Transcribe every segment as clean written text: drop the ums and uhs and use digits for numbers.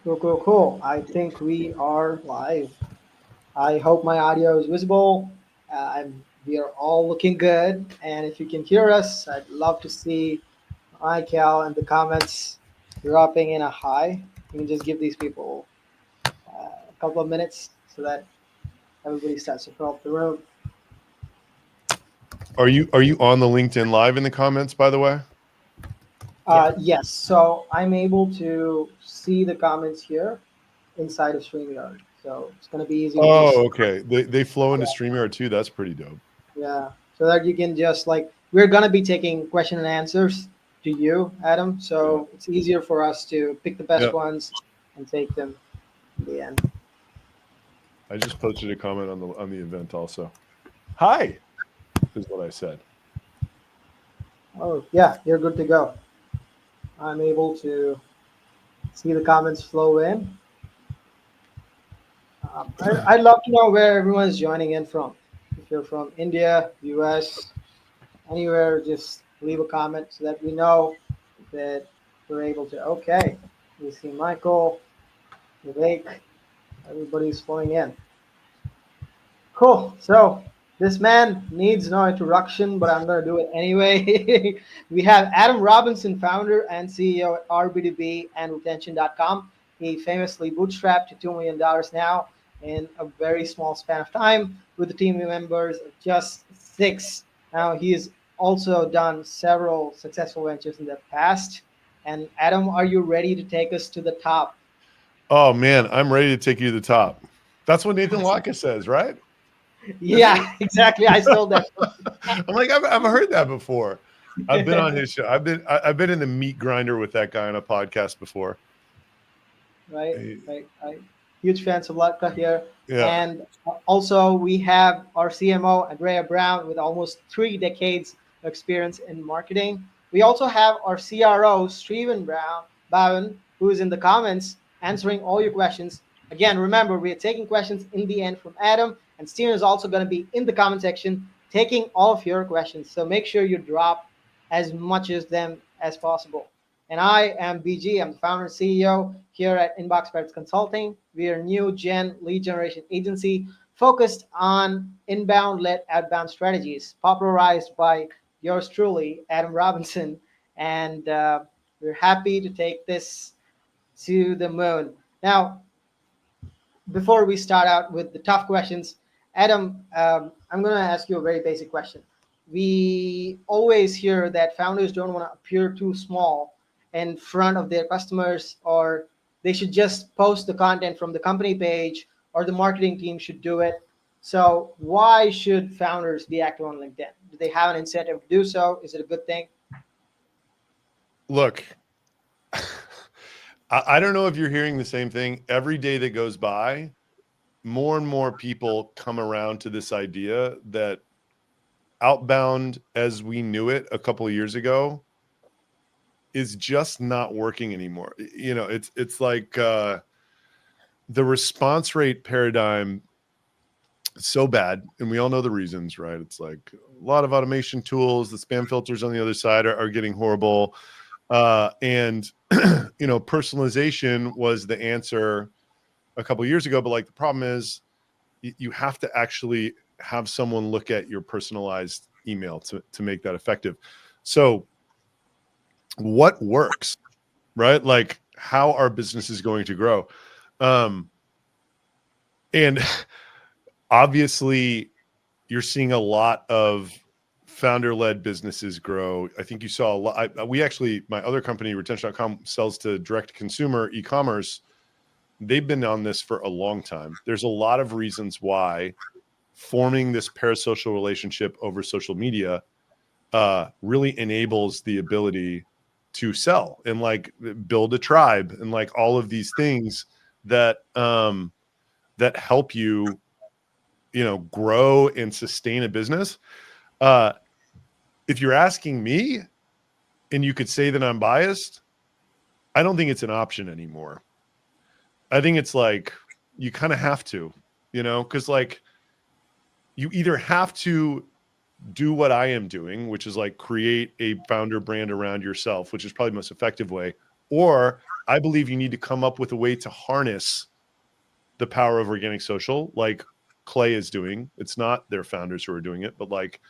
Cool, cool, cool. I think we are live. I hope my audio is visible. We are all looking good. And if you can hear us, I'd love to see Michael in the comments dropping in a hi. You can just give these people a couple of minutes so that everybody starts to fill up the room. Are you on the LinkedIn Live in the comments, by the way? Yes, so I'm able to see the comments here inside of StreamYard. So it's going to be easy to just, Oh, okay. They flow into StreamYard too. That's pretty dope. yeah, so that you can just like, we're going to be taking question and answers to you, Adam. Yeah. So it's easier for us to pick the best Yeah. ones and take them in the end. I just posted a comment on the event also. Hi, is what I said. Oh, yeah, you're good to go. I'm able to see the comments flow in. I'd love to know where everyone's joining in from. If you're from India, US, anywhere, just leave a comment so that we know that we're able to. Okay, we see Michael, Vivek, everybody's flowing in. Cool. So this man needs no introduction, but I'm going to do it anyway. We have Adam Robinson, founder and CEO at RB2B and retention.com. He famously bootstrapped to $2 million now in a very small span of time with the team members of just six. Now, he's also done several successful ventures in the past. And Adam, are you ready to take us to the top? Oh man, I'm ready to take you to the top. That's what Nathan Locke says, right? Yeah, exactly. I stole that. I'm like, I've heard that before. I've been on his show. I've been in the meat grinder with that guy on a podcast before. Right, right. Huge fans of Latka here. Yeah. And also, we have our CMO, Andrea Brown, with almost 3 decades of experience in marketing. We also have our CRO, Steven Bowen, who is in the comments answering all your questions. Again, remember, we are taking questions in the end from Adam, and Steven is also going to be in the comment section taking all of your questions. So make sure you drop as much of them as possible. And I am BG. I'm the founder and CEO here at Inbox Pets Consulting. We are a new gen lead generation agency focused on inbound-led outbound strategies, popularized by yours truly, Adam Robinson. And we're happy to take this to the moon. Now, before we start out with the tough questions, Adam, I'm going to ask you a very basic question. We always hear that founders don't want to appear too small in front of their customers, or they should just post the content from the company page, or the marketing team should do it. So, why should founders be active on LinkedIn? Do they have an incentive to do so? Is it a good thing? Look, I don't know if you're hearing the same thing. Every day that goes by, more and more people come around to this idea that outbound as we knew it a couple of years ago is just not working anymore. You know, it's like the response rate paradigm is so bad, and we all know the reasons, right? It's like a lot of automation tools, the spam filters on the other side are getting horrible. And you know, personalization was the answer a couple of years ago, but like the problem is you have to actually have someone look at your personalized email to make that effective. So what works, right? Like how are businesses going to grow? And obviously you're seeing a lot of founder-led businesses grow. I think you saw a lot. We actually, my other company, retention.com, sells to direct consumer e-commerce. They've been on this for a long time. There's a lot of reasons why forming this parasocial relationship over social media really enables the ability to sell and like build a tribe and like all of these things that that help you, you know, grow and sustain a business. If you're asking me, and you could say that I'm biased, I don't think it's an option anymore. I think it's like you kind of have to, you know, because like you either have to do what I am doing, which is like create a founder brand around yourself, which is probably the most effective way, or I believe you need to come up with a way to harness the power of organic social, like Clay is doing. It's not their founders who are doing it, but like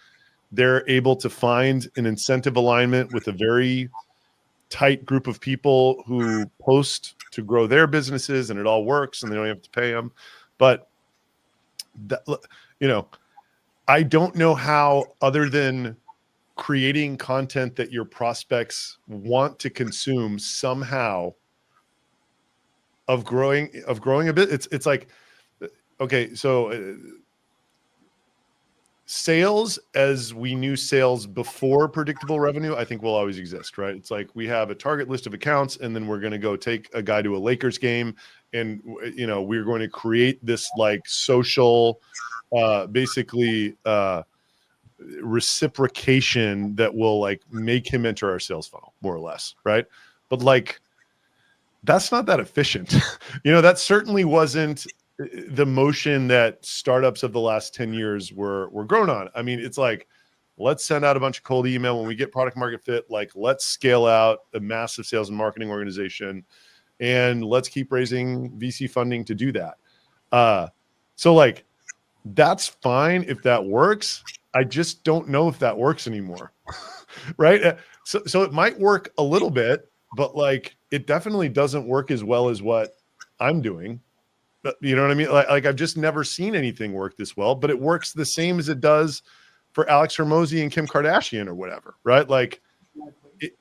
they're able to find an incentive alignment with a very tight group of people who post to grow their businesses, and it all works and they don't have to pay them. But that, you know, I don't know how, other than creating content that your prospects want to consume somehow, of growing a bit. It's like, okay, so sales as we knew sales before predictable revenue, I think will always exist, right? It's like we have a target list of accounts, and then we're going to go take a guy to a Lakers game, and we're going to create this like social, basically reciprocation that will like make him enter our sales funnel, more or less, right? But like that's not that efficient. That certainly wasn't the motion that startups of the last 10 years were grown on. I mean, it's like, let's send out a bunch of cold email when we get product market fit. Like, let's scale out a massive sales and marketing organization, and let's keep raising VC funding to do that. So like, that's fine if that works. I just don't know if that works anymore. Right. So it might work a little bit, but like, it definitely doesn't work as well as what I'm doing. But you know what I mean? Like I've just never seen anything work this well, but it works the same as it does for Alex Hormozy and Kim Kardashian or whatever, right? Like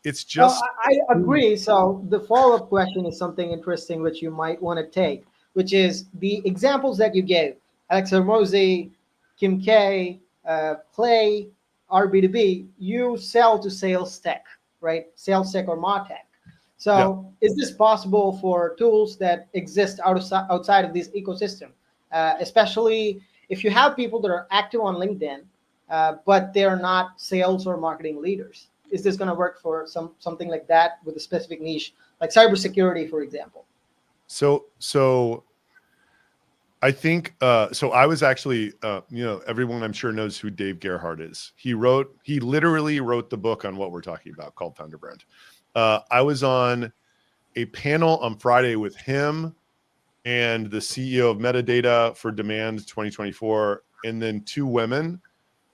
it's Well, just, I agree. So the follow-up question is something interesting which you might want to take, which is the examples that you gave: Alex Hormozy, Kim K, Clay, RB2B. You sell to sales tech, right? Sales tech or MarTech. yeah. So is this possible for tools that exist outside of this ecosystem, especially if you have people that are active on LinkedIn, but they're not sales or marketing leaders? Is this going to work for something like that with a specific niche, like cybersecurity, for example? So I think, so I was actually, everyone I'm sure knows who Dave Gerhardt is. He literally wrote the book on what we're talking about called Founder Brand. I was on a panel on Friday with him and the CEO of Metadata for Demand 2024, and then two women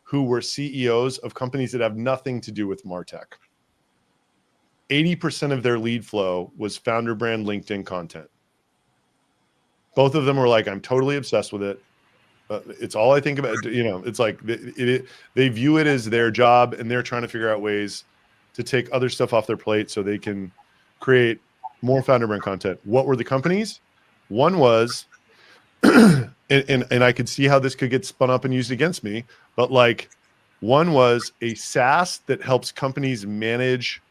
who were CEOs of companies that have nothing to do with MarTech. 80% of their lead flow was Founder Brand LinkedIn content. Both of them were like, I'm totally obsessed with it. It's all I think about. It's like they view it as their job, and they're trying to figure out ways to take other stuff off their plate so they can create more Founder Brand content. What were the companies? One was, and I could see how this could get spun up and used against me, but like, one was a SaaS that helps companies manage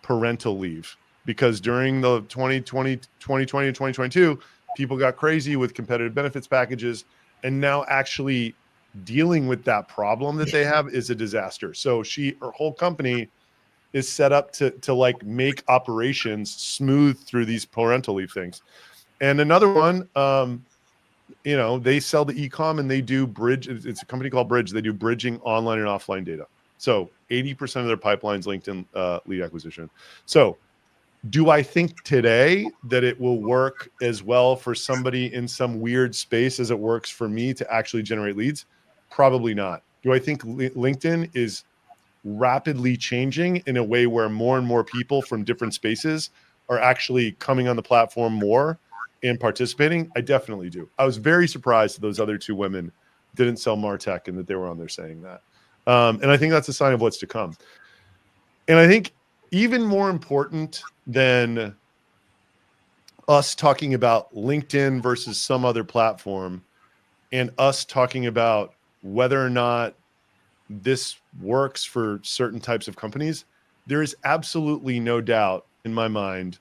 parental leave, because during the 2020 and 2022, people got crazy with competitive benefits packages, and now actually dealing with that problem that they have is a disaster. So her whole company is set up to like make operations smooth through these parental leave things. And another one, they sell the e-com, and they do bridge. It's a company called Bridge. They do bridging online and offline data. So 80% of their pipeline's LinkedIn lead acquisition. So do I think today that it will work as well for somebody in some weird space as it works for me to actually generate leads? Probably not. Do I think LinkedIn is rapidly changing in a way where more and more people from different spaces are actually coming on the platform more and participating? I definitely do. I was very surprised that those other two women didn't sell MarTech and that they were on there saying that. And I think that's a sign of what's to come. And I think even more important than us talking about LinkedIn versus some other platform, and us talking about whether or not this works for certain types of companies, there is absolutely no doubt in my mind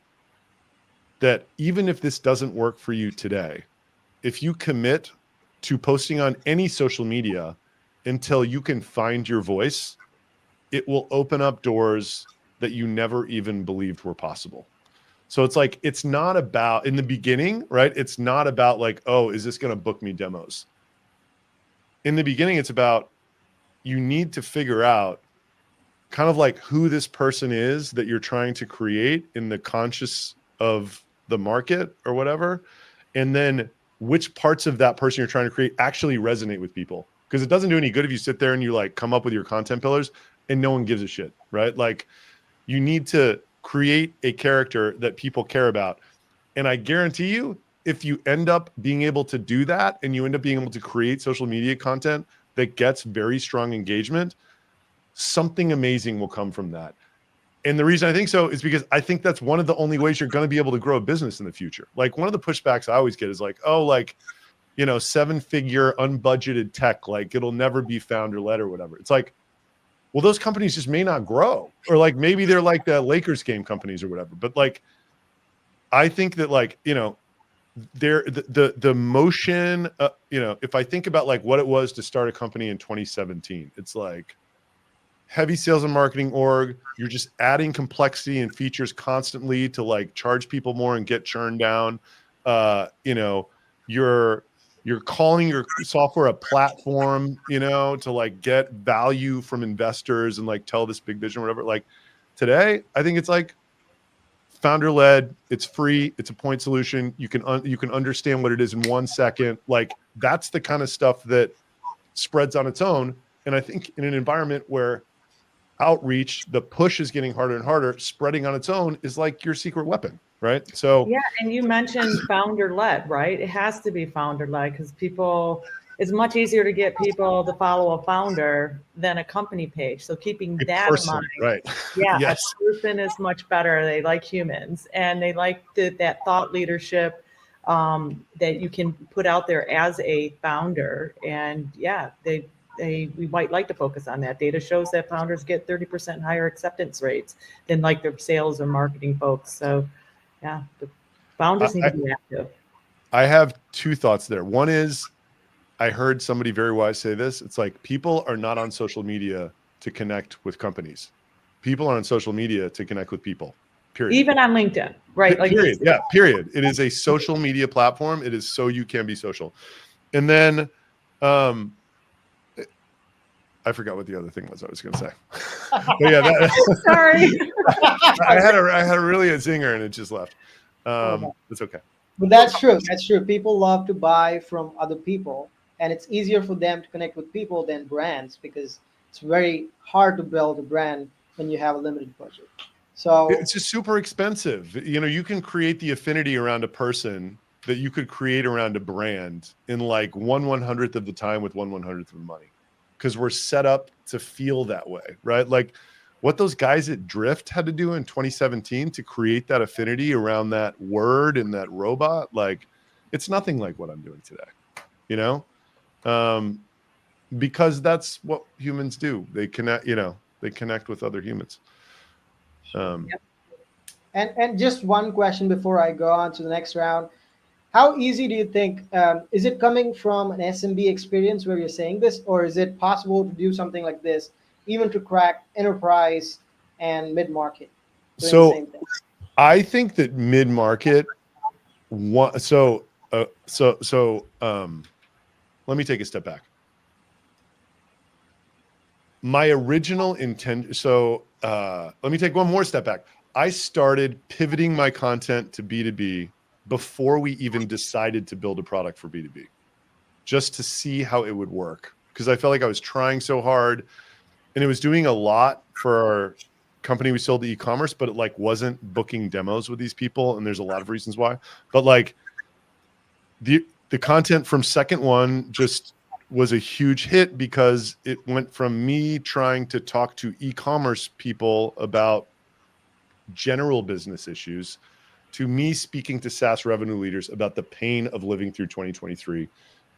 that even if this doesn't work for you today, if you commit to posting on any social media until you can find your voice, it will open up doors that you never even believed were possible. So it's like, it's not about, in the beginning, right? It's not about like, oh, is this going to book me demos? In the beginning, it's about, you need to figure out kind of like who this person is that you're trying to create in the conscious of the market or whatever, and then which parts of that person you're trying to create actually resonate with people. Because it doesn't do any good if you sit there and you like come up with your content pillars and no one gives a shit, right? Like you need to create a character that people care about. And I guarantee you, if you end up being able to do that and you end up being able to create social media content that gets very strong engagement, something amazing will come from that. And the reason I think so is because I think that's one of the only ways you're going to be able to grow a business in the future. Like one of the pushbacks I always get is like, oh, like, you know, 7-figure unbudgeted tech, like it'll never be founder led or whatever. It's like, well, those companies just may not grow, or like maybe they're like the Lakers game companies or whatever. But like, I think that like, you know, the motion, you know, if I think about like what it was to start a company in 2017, it's like heavy sales and marketing org. You're just adding complexity and features constantly to like charge people more and get churn down. You know, you're calling your software a platform, you know, to like get value from investors and like tell this big vision or whatever. Like today, I think it's like founder led. It's free. It's a point solution. You can understand what it is in 1 second. Like that's the kind of stuff that spreads on its own. And I think in an environment where outreach, the push is getting harder and harder, spreading on its own is like your secret weapon, right? So yeah, and you mentioned founder led, right? It has to be founder led because it's much easier to get people to follow a founder than a company page. So keeping that in mind, right? yeah, Yes. a person is much better. They like humans and they like that thought leadership that you can put out there as a founder. And yeah, we might like to focus on that. Data shows that founders get 30% higher acceptance rates than like their sales or marketing folks. So yeah, the founders need to be active. I have 2 thoughts there. One is I heard somebody very wise say this. It's like people are not on social media to connect with companies. People are on social media to connect with people. Period. Even on LinkedIn, right? Like period. Yeah, period. It is a social media platform. It is so you can be social. And then I forgot what the other thing was I was going to say. But yeah, sorry. I had really a zinger and it just left. It's okay. But that's true. That's true. People love to buy from other people, and it's easier for them to connect with people than brands because it's very hard to build a brand when you have a limited budget. So it's just super expensive. You know, you can create the affinity around a person that you could create around a brand in like 1/100th of the time with 1/100th of the money, because we're set up to feel that way, right? Like what those guys at Drift had to do in 2017 to create that affinity around that word and that robot, like it's nothing like what I'm doing today, you know? Because that's what humans do. They connect, you know, they connect with other humans. and just one question before I go on to the next round. How easy do you think, is it coming from an SMB experience where you're saying this, or is it possible to do something like this, even to crack enterprise and mid-market doing the same thing? I think that mid-market, let me take a step back. My original intent, let me take one more step back. I started pivoting my content to B2B before we even decided to build a product for B2B, just to see how it would work. Because I felt like I was trying so hard and it was doing a lot for our company. We sold to e-commerce, but it like wasn't booking demos with these people. And there's a lot of reasons why, but like the content from second one just was a huge hit because it went from me trying to talk to e-commerce people about general business issues to me speaking to SaaS revenue leaders about the pain of living through 2023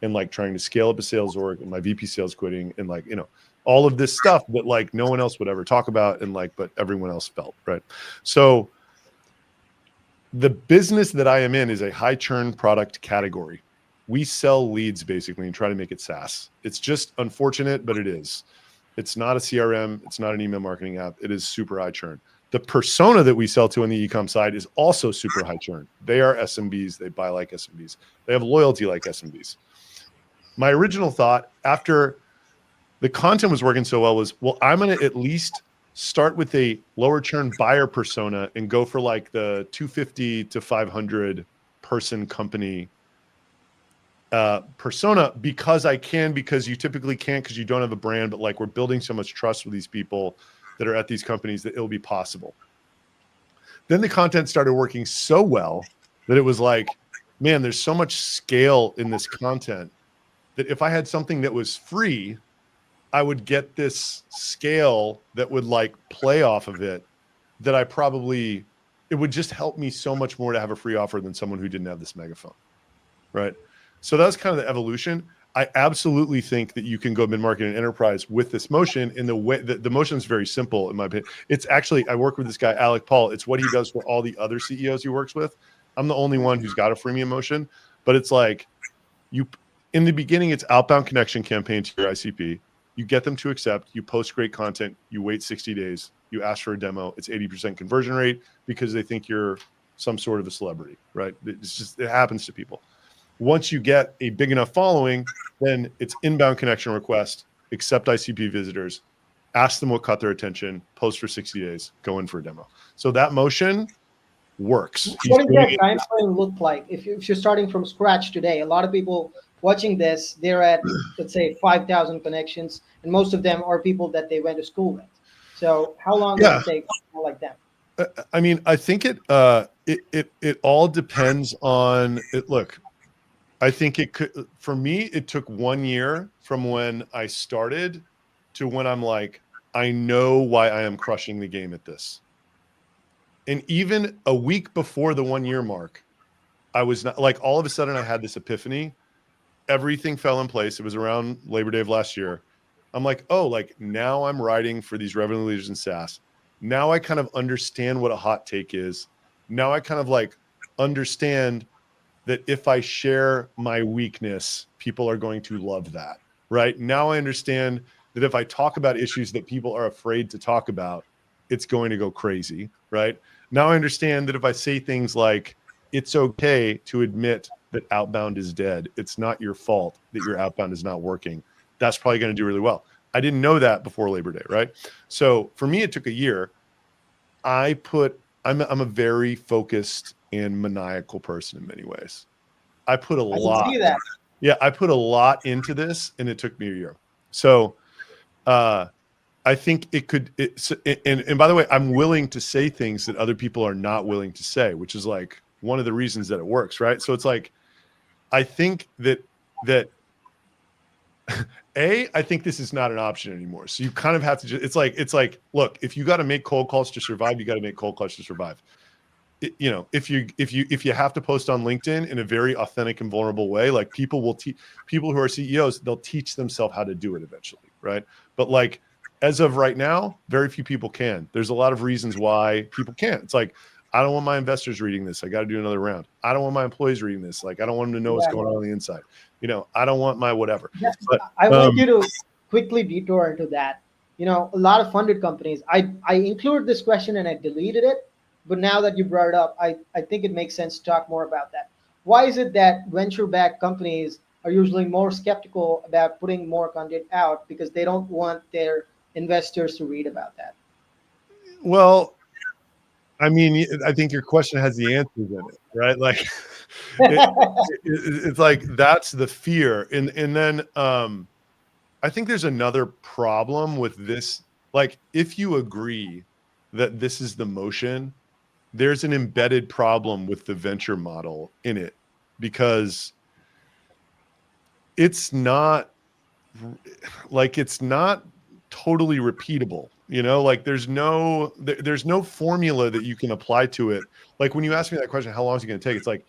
and like trying to scale up a sales org and my VP sales quitting and like, you know, all of this stuff that like no one else would ever talk about and like, but everyone else felt, right? So the business that I am in is a high churn product category. We sell leads basically and try to make it SaaS. It's just unfortunate, but it is. It's not a CRM. It's not an email marketing app. It is super high churn. The persona that we sell to on the e-com side is also super high churn. They are SMBs. They buy like SMBs. They have loyalty like SMBs. My original thought after the content was working so well was, well, I'm going to at least start with a lower churn buyer persona and go for like the 250 to 500 person company persona, because you typically can't, because you don't have a brand, but like we're building so much trust with these people that are at these companies that it'll be possible. Then the content started working so well that it was like, man, there's so much scale in this content that if I had something that was free, I would get this scale that would like play off of it, that it would just help me so much more to have a free offer than someone who didn't have this megaphone. Right. So that's kind of the evolution. I absolutely think that you can go mid-market and enterprise with this motion in the way that the motion is very simple, in my opinion. It's actually, I work with this guy, Alec Paul. It's what he does for all the other CEOs he works with. I'm the only one who's got a freemium motion, but it's like in the beginning, it's outbound connection campaign to your ICP. You get them to accept, you post great content, you wait 60 days, you ask for a demo. It's 80% conversion rate because they think you're some sort of a celebrity, right? It happens to people. Once you get a big enough following, then it's inbound connection request, accept ICP visitors, ask them what caught their attention, post for 60 days, go in for a demo. So that motion works. What does that time frame look like? If you're starting from scratch today, a lot of people watching this, they're at, let's say, 5,000 connections, and most of them are people that they went to school with. So how long does it take people like them? I mean, I think it all depends on it. Look, I think it could, for me, it took 1 year from when I started to when I'm like, I know why I am crushing the game at this. And even a week before the 1 year mark, I was not like, all of a sudden I had this epiphany. Everything fell in place. It was around Labor Day of last year. I'm like, oh, like now I'm writing for these revenue leaders in SaaS. Now I kind of understand what a hot take is. Now I kind of like understand that if I share my weakness, people are going to love that, right? Now I understand that if I talk about issues that people are afraid to talk about, it's going to go crazy, right? Now I understand that if I say things like, it's okay to admit that outbound is dead. It's not your fault that your outbound is not working. That's probably going to do really well. I didn't know that before Labor Day, right? So for me, it took a year. I'm a very focused and maniacal person in many ways. I put a lot. I can see that. Yeah, I put a lot into this, and it took me a year. So I think it could. And by the way, I'm willing to say things that other people are not willing to say, which is like one of the reasons that it works, right? So it's like, I think that I think this is not an option anymore. So you kind of have to just, it's like, look, if you got to make cold calls to survive, you got to make cold calls to survive. You know, if you have to post on LinkedIn in a very authentic and vulnerable way, like people who are CEOs, they'll teach themselves how to do it eventually, right? But like, as of right now, very few people can. There's a lot of reasons why people can't. It's like, I don't want my investors reading this. I got to do another round. I don't want my employees reading this. Like, I don't want them to know what's going on the inside. You know, I don't want my whatever. Yeah, But I want you to quickly detour into that. A lot of funded companies. I included this question and I deleted it, but now that you brought it up, I think it makes sense to talk more about that. Why is it that venture-backed companies are usually more skeptical about putting more content out because they don't want their investors to read about that? well, I mean, I think your question has the answers in it, right? Like, it's like that's the fear, and then I think there's another problem with this. Like, if you agree that this is the motion, there's an embedded problem with the venture model in it, because it's not totally repeatable. Like there's no formula that you can apply to it. Like when you ask me that question, how long is it going to take? It's like,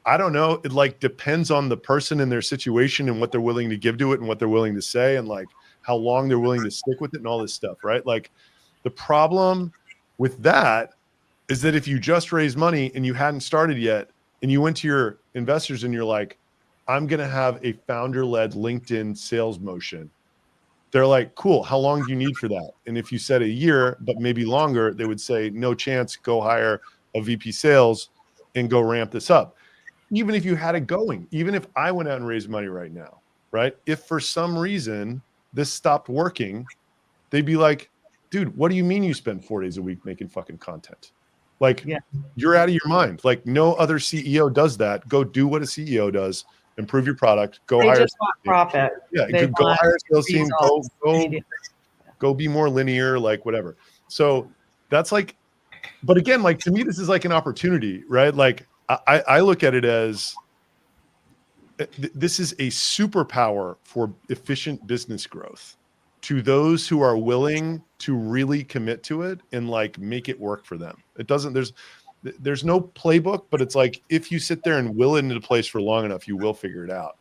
I don't know. It like depends on the person and their situation and what they're willing to give to it and what they're willing to say and like how long they're willing to stick with it and all this stuff, right? Like the problem with that is that if you just raised money and you hadn't started yet and you went to your investors and you're like, I'm going to have a founder-led LinkedIn sales motion. They're like, cool, how long do you need for that? And if you said a year, but maybe longer, they would say, no chance, go hire a VP sales and go ramp this up. Even if you had it going, even if I went out and raised money right now, right? If for some reason this stopped working, they'd be like, dude, what do you mean you spend 4 days a week making fucking content? Like, Yeah. you're out of your mind. Like, no other CEO does that. Go do what a CEO does. Improve your product. Go They hire. just want profit. Yeah, They go want hire a sales team. results immediately. Go be more linear. Like whatever. So that's like, but again, like to me, this is like an opportunity, right? Like I look at it as this is a superpower for efficient business growth to those who are willing to really commit to it and like make it work for them. It doesn't, there's no playbook, but it's like, if you sit there and will it into place for long enough, you will figure it out.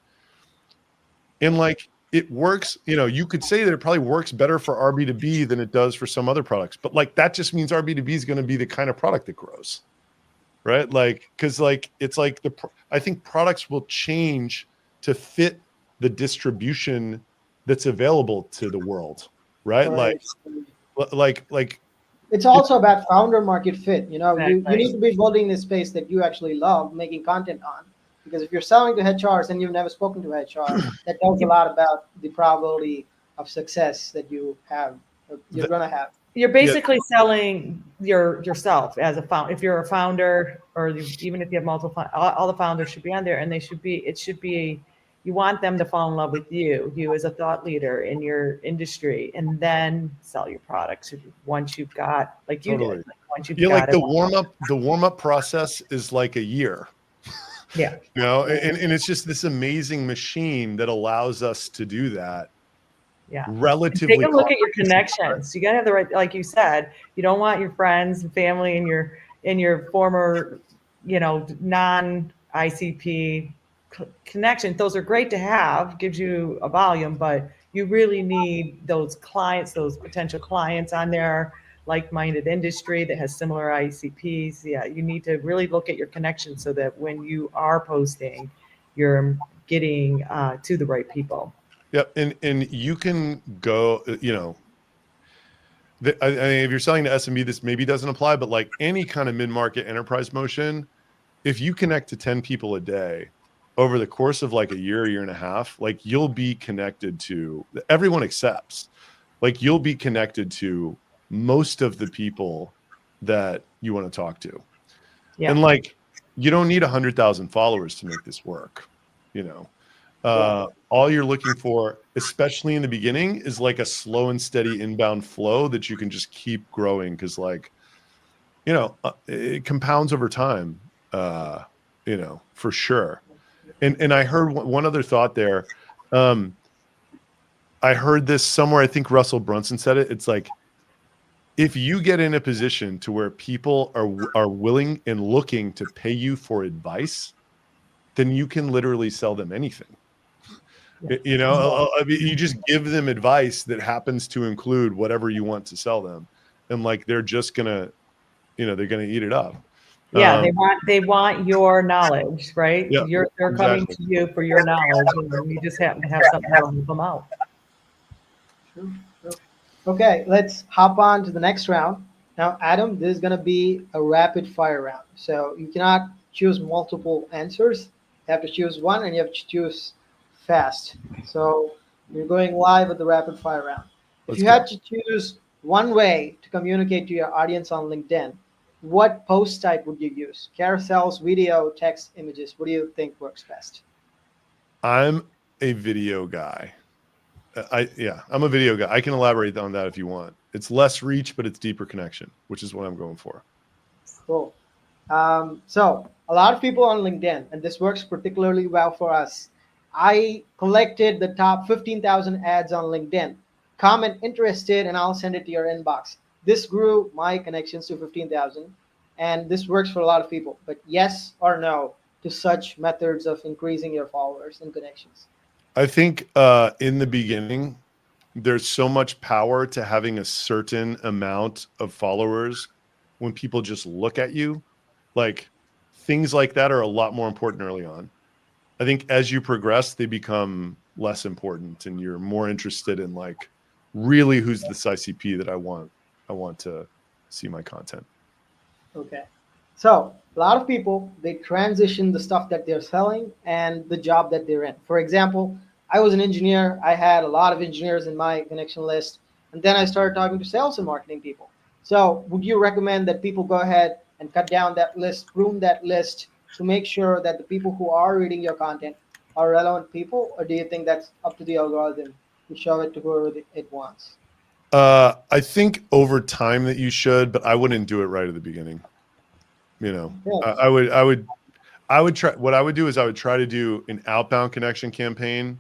And like, it works, you know, you could say that it probably works better for RB2B than it does for some other products, but like, that just means RB2B is going to be the kind of product that grows. Right. Like, cause like, it's like I think products will change to fit the distribution that's available to the world. Right. Right. Like It's also about founder market fit. You know, you Exactly. need to be building this space that you actually love making content on. Because if you're selling to HRs and you've never spoken to HR, that tells a lot about the probability of success that you have, you're gonna have. You're Yeah, basically selling yourself as a founder. If you're a founder, or even if you have multiple, all the founders should be on there, and it should be, you want them to fall in love with you as a thought leader in your industry, and then sell your products once you've got, like you totally. did, like once you've Yeah. got Like it. the warm up process is like a year, Yeah. you know, and it's just this amazing machine that allows us to do that Yeah. And take relatively. a look at your connections. You gotta have the right, like you said, you don't want your friends and family and your former, non-ICP connections. Those are great to have, gives you a volume, but you really need those clients, those potential clients on there, like-minded industry that has similar ICPs. Yeah, you need to really look at your connections so that when you are posting, you're getting to the right people. Yep. And you can go, you know, I mean, if you're selling to SMB, this maybe doesn't apply, but like any kind of mid-market enterprise motion, if you connect to 10 people a day over the course of like a year and a half, like you'll be connected to, everyone accepts, like you'll be connected to most of the people that you want to talk to. Yeah. And like, you don't need 100,000 followers to make this work, you know. All you're looking for, especially in the beginning, is like a slow and steady inbound flow that you can just keep growing. Cause like, you know, it compounds over time, you know, for sure. And I heard one other thought there. I heard this somewhere. I think Russell Brunson said it. It's like, if you get in a position to where people are willing and looking to pay you for advice, then you can literally sell them anything. You know, I mean, you just give them advice that happens to include whatever you want to sell them, and like they're just gonna, you know, they're gonna eat it up. Yeah, they want your knowledge, right? Yeah, They're coming exactly. to you for your knowledge, and you just happen to have something that'll help them out. Sure, sure. Okay, let's hop on to the next round. Now, Adam, this is going to be a rapid fire round. So you cannot choose multiple answers. You have to choose one and you have to choose fast. So you're going live with the rapid fire round. If Let's you go. had to choose one way to communicate to your audience on LinkedIn, what post type would you use? Carousels, video, text, images. What do you think works best? I'm a video guy. I'm a video guy. I can elaborate on that if you want. It's less reach, but it's deeper connection, which is what I'm going for. Cool. So a lot of people on LinkedIn, and this works particularly well for us. I collected the top 15,000 ads on LinkedIn. Comment interested, and I'll send it to your inbox. This grew my connections to 15,000, and this works for a lot of people. But yes or no to such methods of increasing your followers and connections? I think in the beginning, there's so much power to having a certain amount of followers when people just look at you. Like things like that are a lot more important early on. I think as you progress, they become less important and you're more interested in like really who's this ICP that I want to see my content. Okay. So a lot of people, they transition the stuff that they're selling and the job that they're in. For example, I was an engineer. I had a lot of engineers in my connection list. and then I started talking to sales and marketing people. So would you recommend that people go ahead and cut down that list, prune that list to make sure that the people who are reading your content are relevant people, or do you think that's up to the algorithm to show it to whoever it wants? I think over time that you should, but I wouldn't do it right at the beginning. You know, Yeah. I would try. What I would do is I would try to do an outbound connection campaign,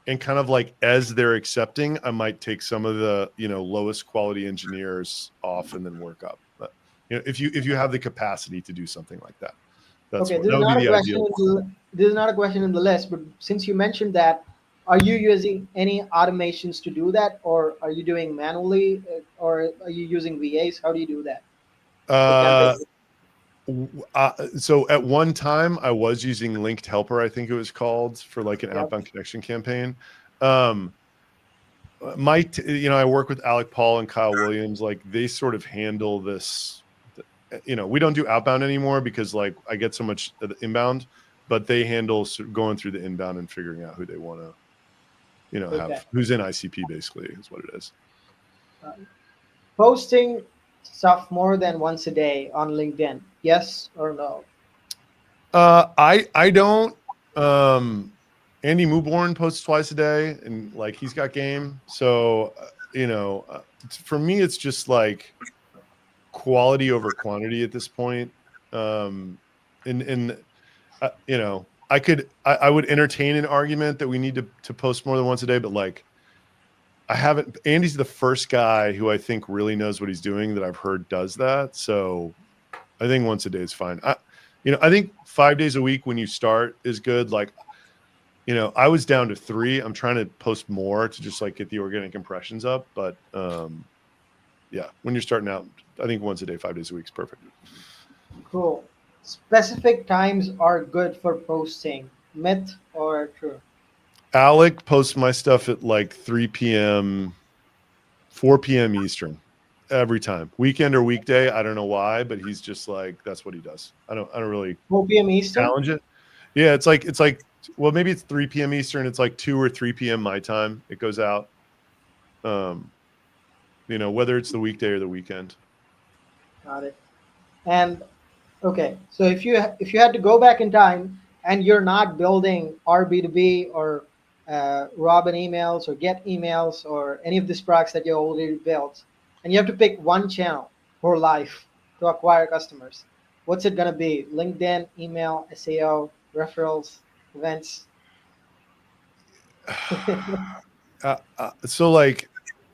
and kind of like as they're accepting, I might take some of the lowest quality engineers off and then work up. But if you have the capacity to do something like that, Okay, that would be the ideal. this is not a question in the list, but since you mentioned that, are you using any automations to do that, or are you doing manually, or are you using VAs? How do you do that for Uh, campaigns? so at one time I was using Linked Helper, I think it was called, for like an Yep. outbound connection campaign. Um, I work with Alec Paul and Kyle Williams. Like they sort of handle this. We don't do outbound anymore because like I get so much inbound, but they handle going through the inbound and figuring out who they want to, Okay. have who's in ICP basically is what it is. Uh, Posting stuff more than once a day on LinkedIn, yes or no? I don't. Andy Muborn posts twice a day, and like he's got game. So for me, it's just like quality over quantity at this point. And I would entertain an argument that we need to post more than once a day, but like I haven't. Andy's the first guy who I think really knows what he's doing that I've heard does that. So I think once a day is fine. I think 5 days a week when you start is good. Like, I was down to 3. I'm trying to post more to just like get the organic impressions up. But yeah, when you're starting out, I think once a day, 5 days a week is perfect. Cool. Specific times are good for posting. Myth or true? Alec posts my stuff at like 3 p.m., 4 p.m. Eastern every time, weekend or weekday. I don't know why, but he's just like, that's what he does. I don't really 4 p.m. Eastern? challenge it. Yeah, it's like well, maybe it's 3 p.m. Eastern. It's like 2 or 3 p.m. my time. It goes out. Whether it's the weekday or the weekend. Got it. And okay, so if you had to go back in time and you're not building RB2B or Robin emails or Get emails or any of these products that you already built, and you have to pick one channel for life to acquire customers, what's it gonna be? LinkedIn, email, SEO, referrals, events? So like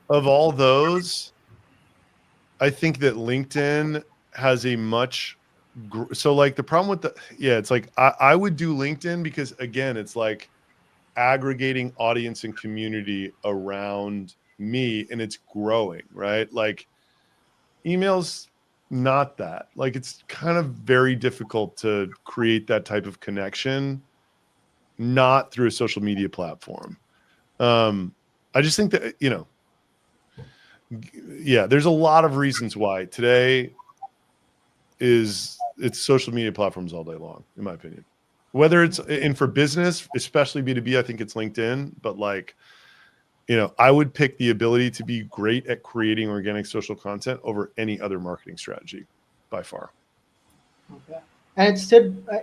of all those, I think that LinkedIn has a much so like the problem with it's like I would do LinkedIn because again, it's like aggregating audience and community around me and it's growing, right? Like emails, not that. Like it's kind of very difficult to create that type of connection, not through a social media platform. I just think that, yeah, there's a lot of reasons why today it's social media platforms all day long, in my opinion. Whether it's in for business, especially B2B, I think it's LinkedIn, but like, I would pick the ability to be great at creating organic social content over any other marketing strategy by far. Okay. And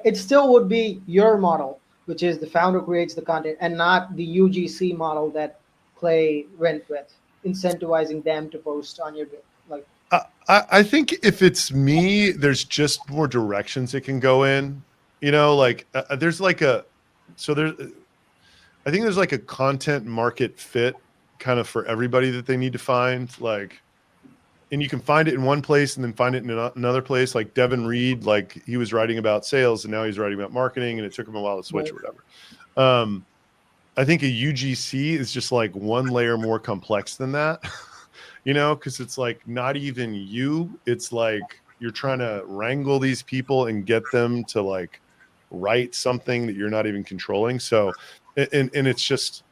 it still would be your model, which is the founder creates the content, and not the UGC model that Clay went with, incentivizing them to post on your like. I think if it's me, there's just more directions it can go in. Like there's like so there's I think there's like a content market fit kind of for everybody that they need to find. Like, and you can find it in one place and then find it in another place. Like Devin Reed, like he was writing about sales and now he's writing about marketing, and it took him a while to switch or whatever. I think a UGC is just like one layer more complex than that, because it's like not even you. It's like you're trying to wrangle these people and get them to like write something that you're not even controlling. So, and it's just,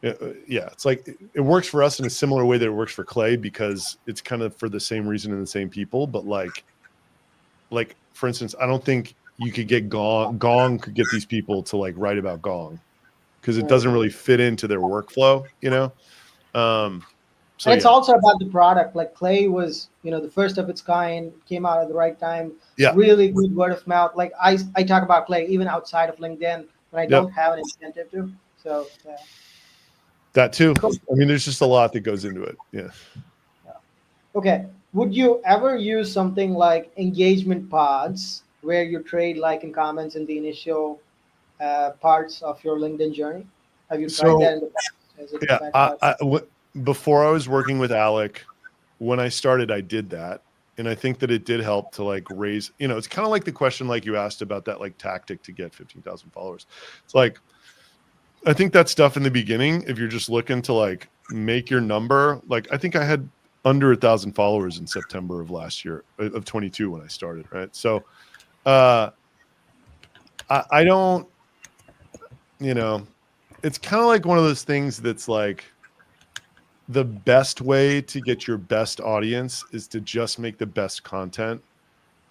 yeah, it's like it works for us in a similar way that it works for Clay because it's kind of for the same reason and the same people. But like for instance, I don't think you could get Gong could get these people to like write about Gong because it Right. doesn't really fit into their workflow. So And it's yeah, also about the product. Like Clay was, the first of its kind, came out at the right time. yeah, Really good word of mouth. Like I talk about Clay even outside of LinkedIn when I yep, don't have an incentive to. So yeah, that too. cool. I mean, there's just a lot that goes into it. Yeah. Yeah. Okay. Would you ever use something like engagement pods where you trade like and comments in the initial parts of your LinkedIn journey? Have you tried that So in the past? Has it yeah, backed out? before I was working with Alec, when I started, I did that. And I think that it did help to like raise, it's kind of like the question like you asked about that like tactic to get 15,000 followers. It's like, I think that stuff in the beginning, if you're just looking to like make your number, like I think I had under 1,000 followers in September of last year of 22 when I started. Right. So uh I don't, you know, it's kind of like one of those things that's like, the best way to get your best audience is to just make the best content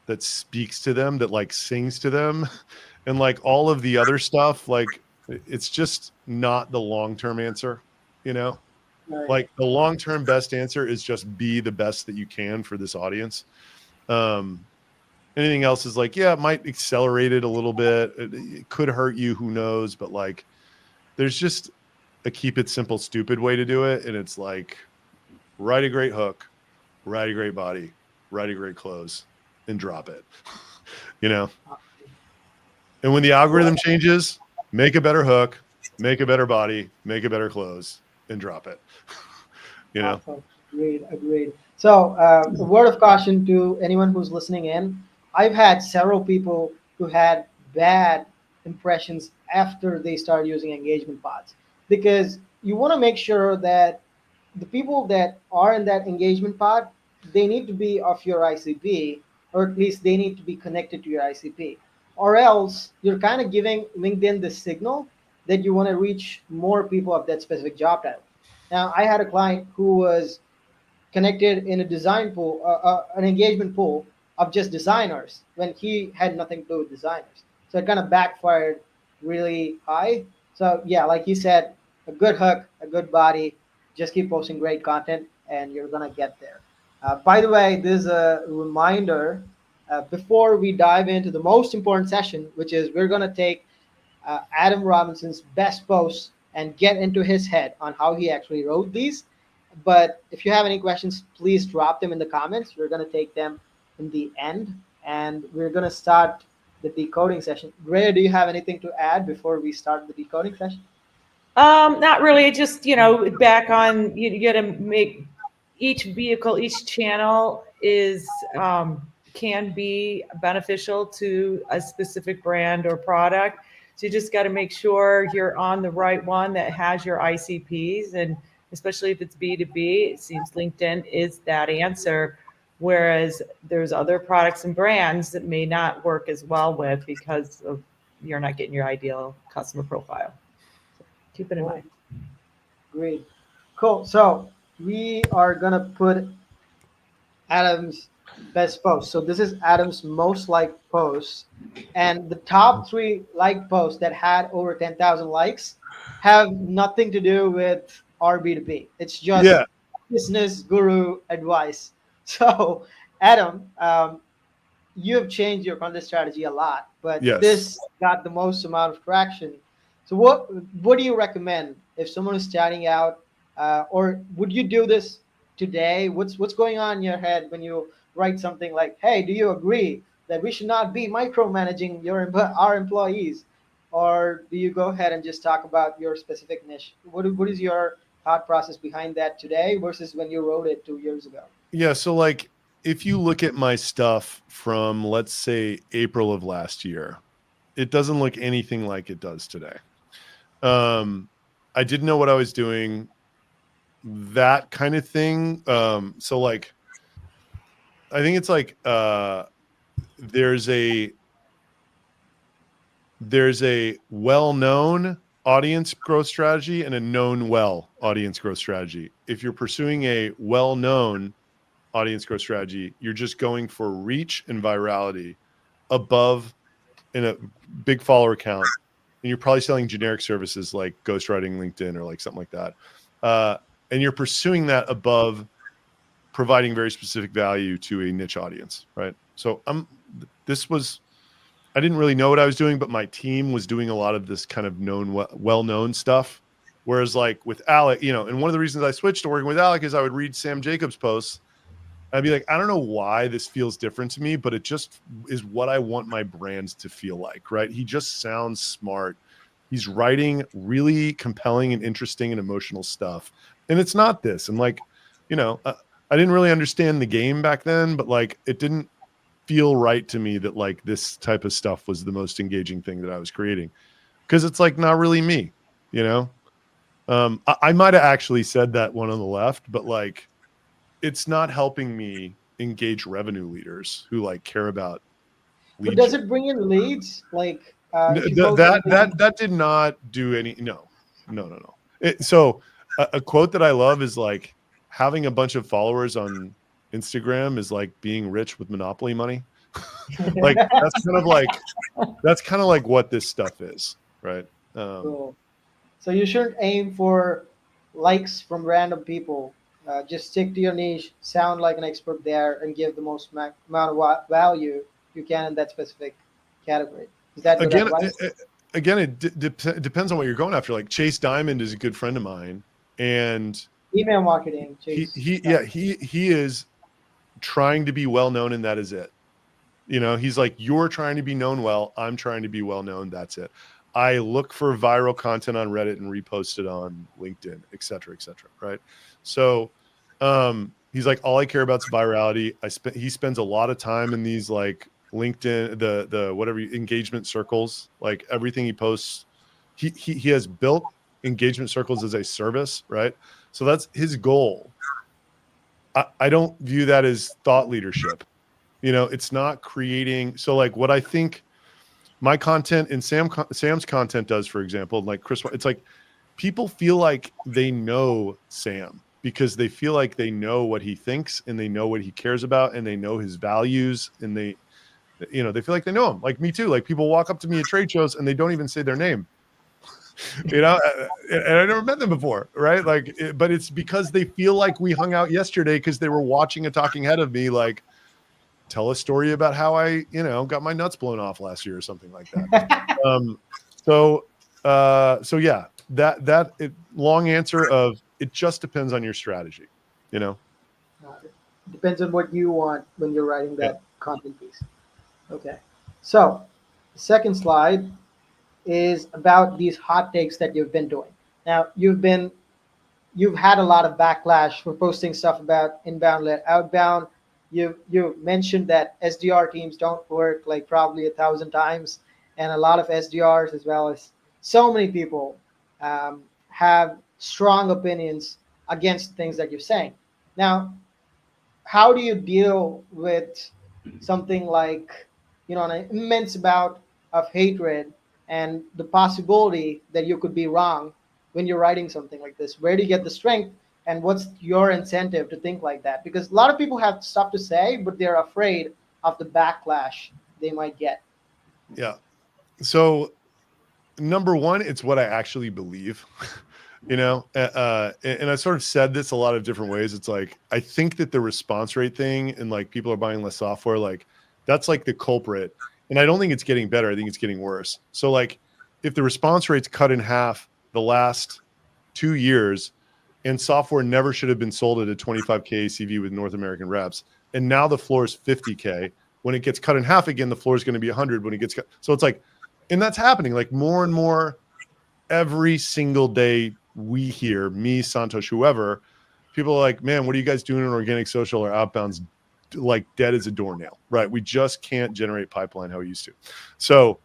that speaks to them, that like sings to them. And like all of the other stuff, like it's just not the long-term answer, you know? Right. Like the long-term best answer is just be the best that you can for this audience. Um, Anything else is like, yeah, it might accelerate it a little bit. It could hurt you, who knows? But like, there's just a keep it simple, stupid way to do it. And it's like, write a great hook, write a great body, write a great close, and drop it. you know? And when the algorithm changes, make a better hook, make a better body, make a better close, and drop it. you know? Awesome. Agreed. Agreed. So, a word of caution to anyone who's listening in. I've had several people who had bad impressions after they started using engagement bots because you want to make sure that the people that are in that engagement pod, they need to be of your ICP, or at least they need to be connected to your ICP, or else you're kind of giving LinkedIn the signal that you want to reach more people of that specific job title. Now, I had a client who was connected in a design pool, an engagement pool of just designers when he had nothing to do with designers. So it kind of backfired really high. So yeah, like you said, a good hook, a good body, just keep posting great content, and you're gonna get there. By the way, this is a reminder before we dive into the most important session, which is we're gonna take Adam Robinson's best posts and get into his head on how he actually wrote these. But if you have any questions, please drop them in the comments. We're going to take them in the end, and we're going to start the decoding session. Ray, do you have anything to add before we start the decoding session? Not really. Just, back on, you got to make each vehicle, each channel can be beneficial to a specific brand or product. So you just got to make sure you're on the right one that has your ICPs. And especially if it's B2B, it seems LinkedIn is that answer. Whereas there's other products and brands that may not work as well with because of you're not getting your ideal customer profile. Keep it in Cool. mind. Great. Cool. So we are going to put Adam's best post. So this is Adam's most liked posts, and the top three like posts that had over 10,000 likes have nothing to do with RB2B. It's just Yeah. business guru advice. So, Adam, you have changed your content strategy a lot, but Yes. this got the most amount of traction. So what do you recommend if someone is starting out, or would you do this today? What's going on in your head when you write something like, "Hey, do you agree that we should not be micromanaging our employees?" Or do you go ahead and just talk about your specific niche? What is your thought process behind that today versus when you wrote it 2 years ago? Yeah. So like if you look at my stuff from let's say April of last year, it doesn't look anything like it does today. I didn't know what I was doing, that kind of thing. So like I think it's like there's a well-known audience growth strategy and a known well audience growth strategy. If you're pursuing a well-known audience growth strategy, you're just going for reach and virality above in a big follower count. And you're probably selling generic services like ghostwriting LinkedIn or like something like that. and you're pursuing that above providing very specific value to a niche audience, right? So I didn't really know what I was doing, but my team was doing a lot of this kind of well-known stuff. Whereas like with Alec, and one of the reasons I switched to working with Alec is I would read Sam Jacobs' posts. I'd be like, I don't know why this feels different to me, but it just is what I want my brands to feel like, right? He just sounds smart. He's writing really compelling and interesting and emotional stuff. And it's not this. And like, I didn't really understand the game back then, but like it didn't feel right to me that like this type of stuff was the most engaging thing that I was creating, because it's like not really me, you know. I might have actually said that one on the left, but like it's not helping me engage revenue leaders who like care about But lead does gen. it bring in leads? Like if you post That something, that did not do any. No. So a quote that I love is like, having a bunch of followers on Instagram is like being rich with Monopoly money. Like that's kind of like what this stuff is, right? cool. So you shouldn't aim for likes from random people. Just stick to your niche, sound like an expert there, and give the most amount of value you can in that specific category. Is that good Again, advice? again, it depends on what you're going after. Like Chase Diamond is a good friend of mine, and Email marketing, Chase. he is trying to be well known, and that is it. He's like, you're trying to be known well, I'm trying to be well known, that's it. I look for viral content on Reddit and repost it on LinkedIn, et cetera, right? So he's like, all I care about is virality. He spends a lot of time in these like LinkedIn, the whatever engagement circles, like everything he posts. He has built engagement circles as a service, right? So that's his goal. I don't view that as thought leadership. It's not creating. So like what I think my content and Sam's content does, for example, like Chris, it's like people feel like they know Sam because they feel like they know what he thinks and they know what he cares about and they know his values, and they feel like they know him. Like me too. Like people walk up to me at trade shows and they don't even say their name, and I never met them before, right? Like, but it's because they feel like we hung out yesterday because they were watching a talking head of me, like, tell a story about how I, got my nuts blown off last year or something like that. Um, so yeah, long answer of it just depends on your strategy, Depends on what you want when you're writing Yeah. that content piece. Okay. So, the second slide is about these hot takes that you've been doing. Now, you've had a lot of backlash for posting stuff about inbound led outbound. You mentioned that SDR teams don't work like probably 1,000 times, and a lot of SDRs as well as so many people have strong opinions against things that you're saying. Now, how do you deal with something like an immense amount of hatred and the possibility that you could be wrong when you're writing something like this? Where do you get the strength, and what's your incentive to think like that? Because a lot of people have stuff to say, but they're afraid of the backlash they might get. Yeah. So number one, it's what I actually believe. And I sort of said this a lot of different ways. It's like, I think that the response rate thing and like people are buying less software, like that's like the culprit. And I don't think it's getting better. I think it's getting worse. So like if the response rate's cut in half the last 2 years, and software never should have been sold at a 25K ACV with North American reps, and now the floor is 50K, when it gets cut in half again, the floor is going to be 100 when it gets cut. So it's like, and that's happening like more and more every single day. We hear, me, Santosh, whoever, people are like, man, what are you guys doing in organic social or outbounds? Like dead as a doornail, right? We just can't generate pipeline how we used to. So,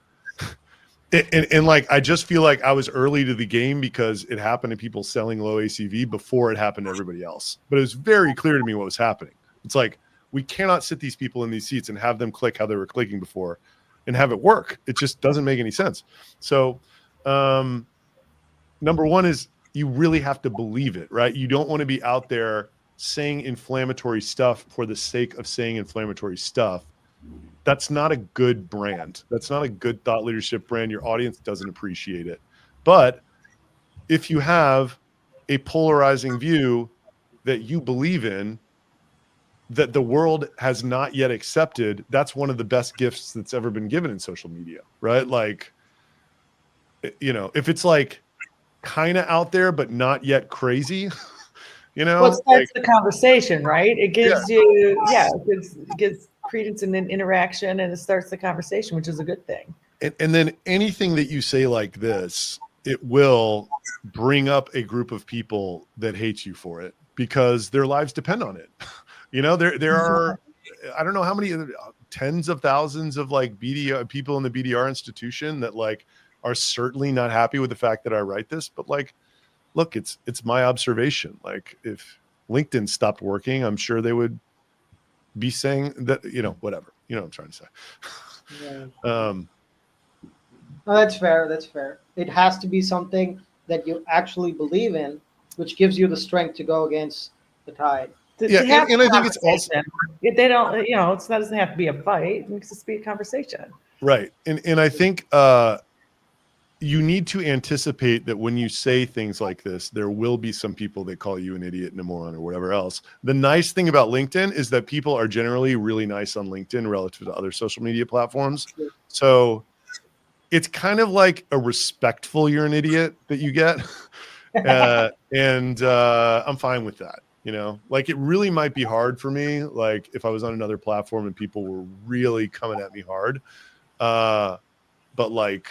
and like, I just feel like I was early to the game because it happened to people selling low ACV before it happened to everybody else. But it was very clear to me what was happening. It's like, we cannot sit these people in these seats and have them click how they were clicking before and have it work. It just doesn't make any sense. So, number one is you really have to believe it, right? You don't want to be out there saying inflammatory stuff for the sake of saying inflammatory stuff. That's not a good brand. That's not a good thought leadership brand. Your audience doesn't appreciate it. But if you have a polarizing view that you believe in that the world has not yet accepted, that's one of the best gifts that's ever been given in social media, right? Like, you know, if it's like kind of out there but not yet crazy, you Well, it know, like starts the conversation, right? It yeah. gives you, yeah, it gives credence and an interaction, and it starts the conversation, which is a good thing. And then anything that you say like this, it will bring up a group of people that hate you for it because their lives depend on it. You know, there are, I don't know how many tens of thousands of like BDR people in the BDR institution that like are certainly not happy with the fact that I write this, but like, look, it's my observation. Like if LinkedIn stopped working, I'm sure they would be saying that, you know, whatever, you know what I'm trying to say. Yeah. No, that's fair. That's fair. It has to be something that you actually believe in, which gives you the strength to go against the tide. Yeah. To have And a I think it's also, conversation. If they don't, you know, it doesn't have to be a fight. It can just be a conversation. right. And I think you need to anticipate that when you say things like this, there will be some people that call you an idiot and a moron or whatever else. The nice thing about LinkedIn is that people are generally really nice on LinkedIn relative to other social media platforms. So it's kind of like a respectful you're an idiot that you get. And I'm fine with that. You know, like it really might be hard for me. Like if I was on another platform and people were really coming at me hard. But like,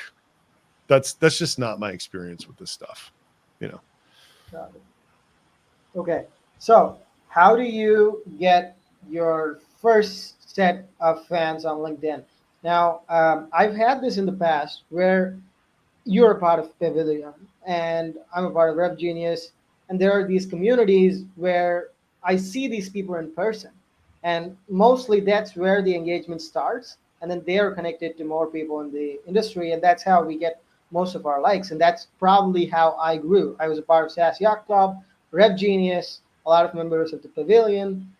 that's just not my experience with this stuff, you know. Got it. Okay. So, how do you get your first set of fans on LinkedIn? Now, I've had this in the past where you're a part of Pavilion and I'm a part of Rev Genius, and there are these communities where I see these people in person, and mostly that's where the engagement starts, and then they are connected to more people in the industry, and that's how we get most of our likes, and that's probably how I grew. I was a part of SaaS Yacht Club, Rev Genius, a lot of members of the Pavilion.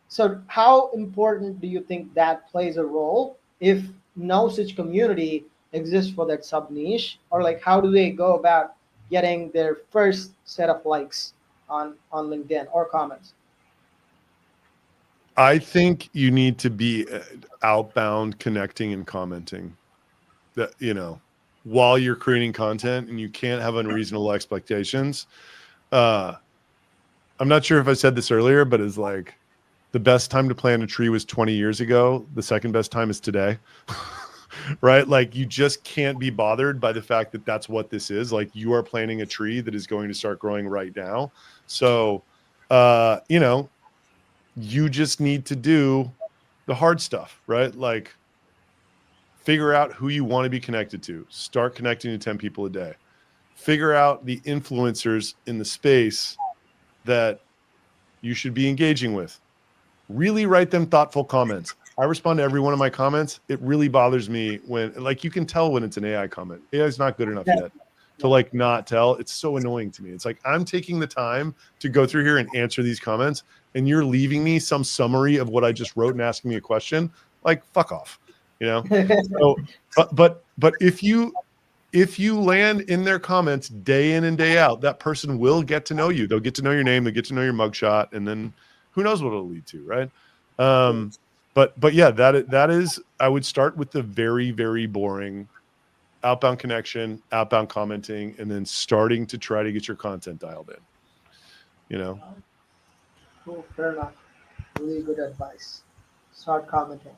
So, how important do you think that plays a role if no such community exists for that sub niche, or like how do they go about getting their first set of likes on LinkedIn or comments? I think you need to be outbound connecting and commenting that, you know, while you're creating content, and you can't have unreasonable expectations. uh I'm not sure if I said this earlier, but it's like the best time to plant a tree was 20 years ago. The second best time is today. Right? Like you just can't be bothered by the fact that that's what this is. Like you are planting a tree that is going to start growing right now. So, you know, you just need to do the hard stuff, right? Like figure out who you want to be connected to. Start connecting to 10 people a day. Figure out the influencers in the space that you should be engaging with. Really write them thoughtful comments. I respond to every one of my comments. It really bothers me when, like, you can tell when it's an AI comment. AI is not good enough yet to like not tell. It's so annoying to me. It's like I'm taking the time to go through here and answer these comments, and you're leaving me some summary of what I just wrote and asking me a question. Like, fuck off, you know. So, but if you land in their comments day in and day out, that person will get to know you. They'll get to know your name. They'll get to know your mugshot, and then who knows what it'll lead to, right? But yeah, that is. I would start with the very, very boring outbound connection, outbound commenting, and then starting to try to get your content dialed in. You know, Cool, fair enough. Really good advice. Start commenting.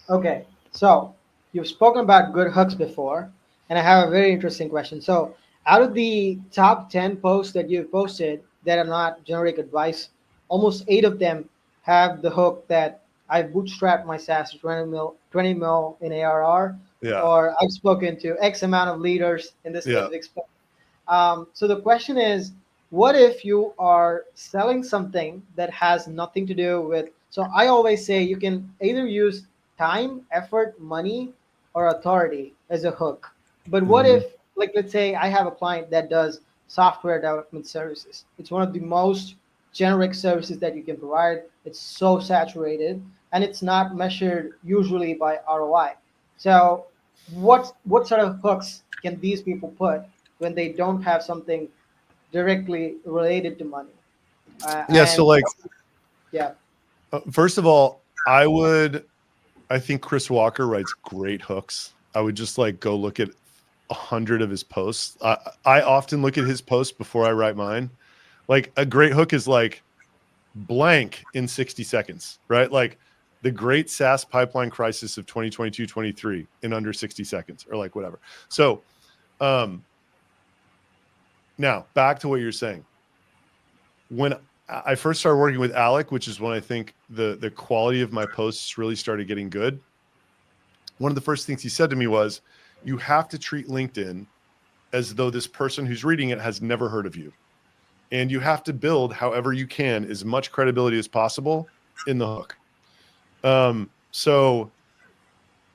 Okay, so you've spoken about good hooks before, and I have a very interesting question. So, out of the top 10 posts that you've posted that are not generic advice, almost eight of them have the hook that I've bootstrapped my SaaS to 20 mil in ARR, yeah, or I've spoken to X amount of leaders in this yeah. specific space. So the question is, what if you are selling something that has nothing to do with? So I always say you can either use time, effort, money, or authority as a hook. But what Mhm. if, like, let's say I have a client that does software development services. It's one of the most generic services that you can provide. It's so saturated, and it's not measured usually by ROI. So what sort of hooks can these people put when they don't have something directly related to money. Yeah. So And like, yeah, first of all, I think Chris Walker writes great hooks. I would just like go look at 100 of his posts. I often look at his posts before I write mine. Like a great hook is like blank in 60 seconds, right? Like the great SaaS pipeline crisis of 2022-23 in under 60 seconds or like whatever. So um, now back to what you're saying. When I first started working with Alec, which is when I think the quality of my posts really started getting good, one of the first things he said to me was, you have to treat LinkedIn as though this person who's reading it has never heard of you. And you have to build, however you can, as much credibility as possible in the hook. So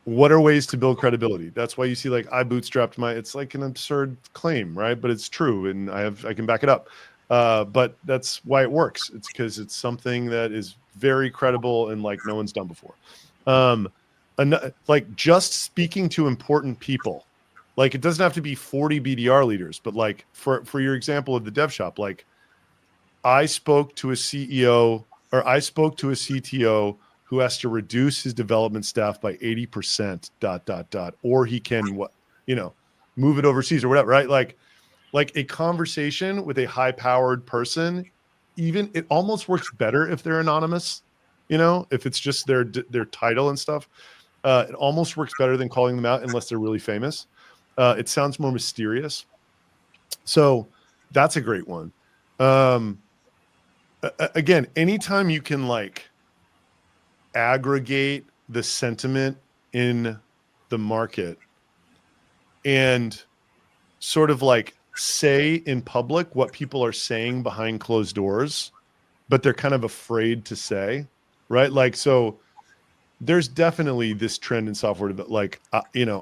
what are ways to build credibility? That's why you see like I bootstrapped it's like an absurd claim, right? But it's true. And I can back it up. But that's why it works. It's because it's something that is very credible and like no one's done before. Like just speaking to important people, like it doesn't have to be 40 BDR leaders, but like for your example of the dev shop, like I spoke to a CEO or I spoke to a CTO who has to reduce his development staff by 80%, or he can, move it overseas or whatever, right? Like a conversation with a high powered person, even it almost works better if they're anonymous, if it's just their title and stuff. It almost works better than calling them out unless they're really famous. It sounds more mysterious. So that's a great one. Again, anytime you can like aggregate the sentiment in the market and sort of like say in public what people are saying behind closed doors, but they're kind of afraid to say, right? Like, so there's definitely this trend in software that like,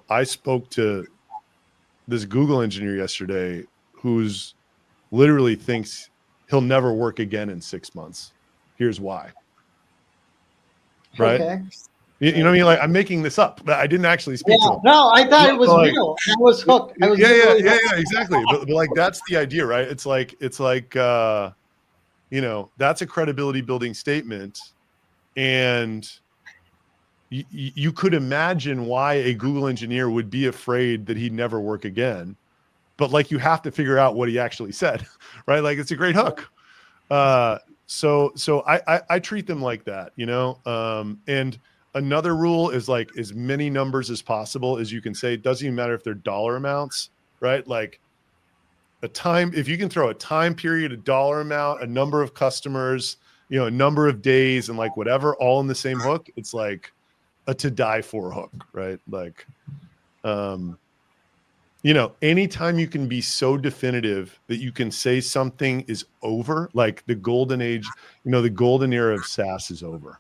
I spoke to this Google engineer yesterday who's literally thinks he'll never work again in 6 months. Here's why. Right. okay. You know what I mean? Like I'm making this up, but I didn't actually speak to Yeah, him. no, I thought it But was like, real. I was hooked. I was literally hooked. exactly. But like that's the idea, right? It's like that's a credibility building statement, and you could imagine why a Google engineer would be afraid that he'd never work again. But like you have to figure out what he actually said, right? Like it's a great hook. So I treat them like that, and another rule is like as many numbers as possible as you can say. It doesn't even matter if they're dollar amounts, right? Like if you can throw a time period, a dollar amount, a number of customers, a number of days and like whatever, all in the same hook, it's like a to die for hook, right? Like, anytime you can be so definitive that you can say something is over, like the golden age, the golden era of SaaS is over,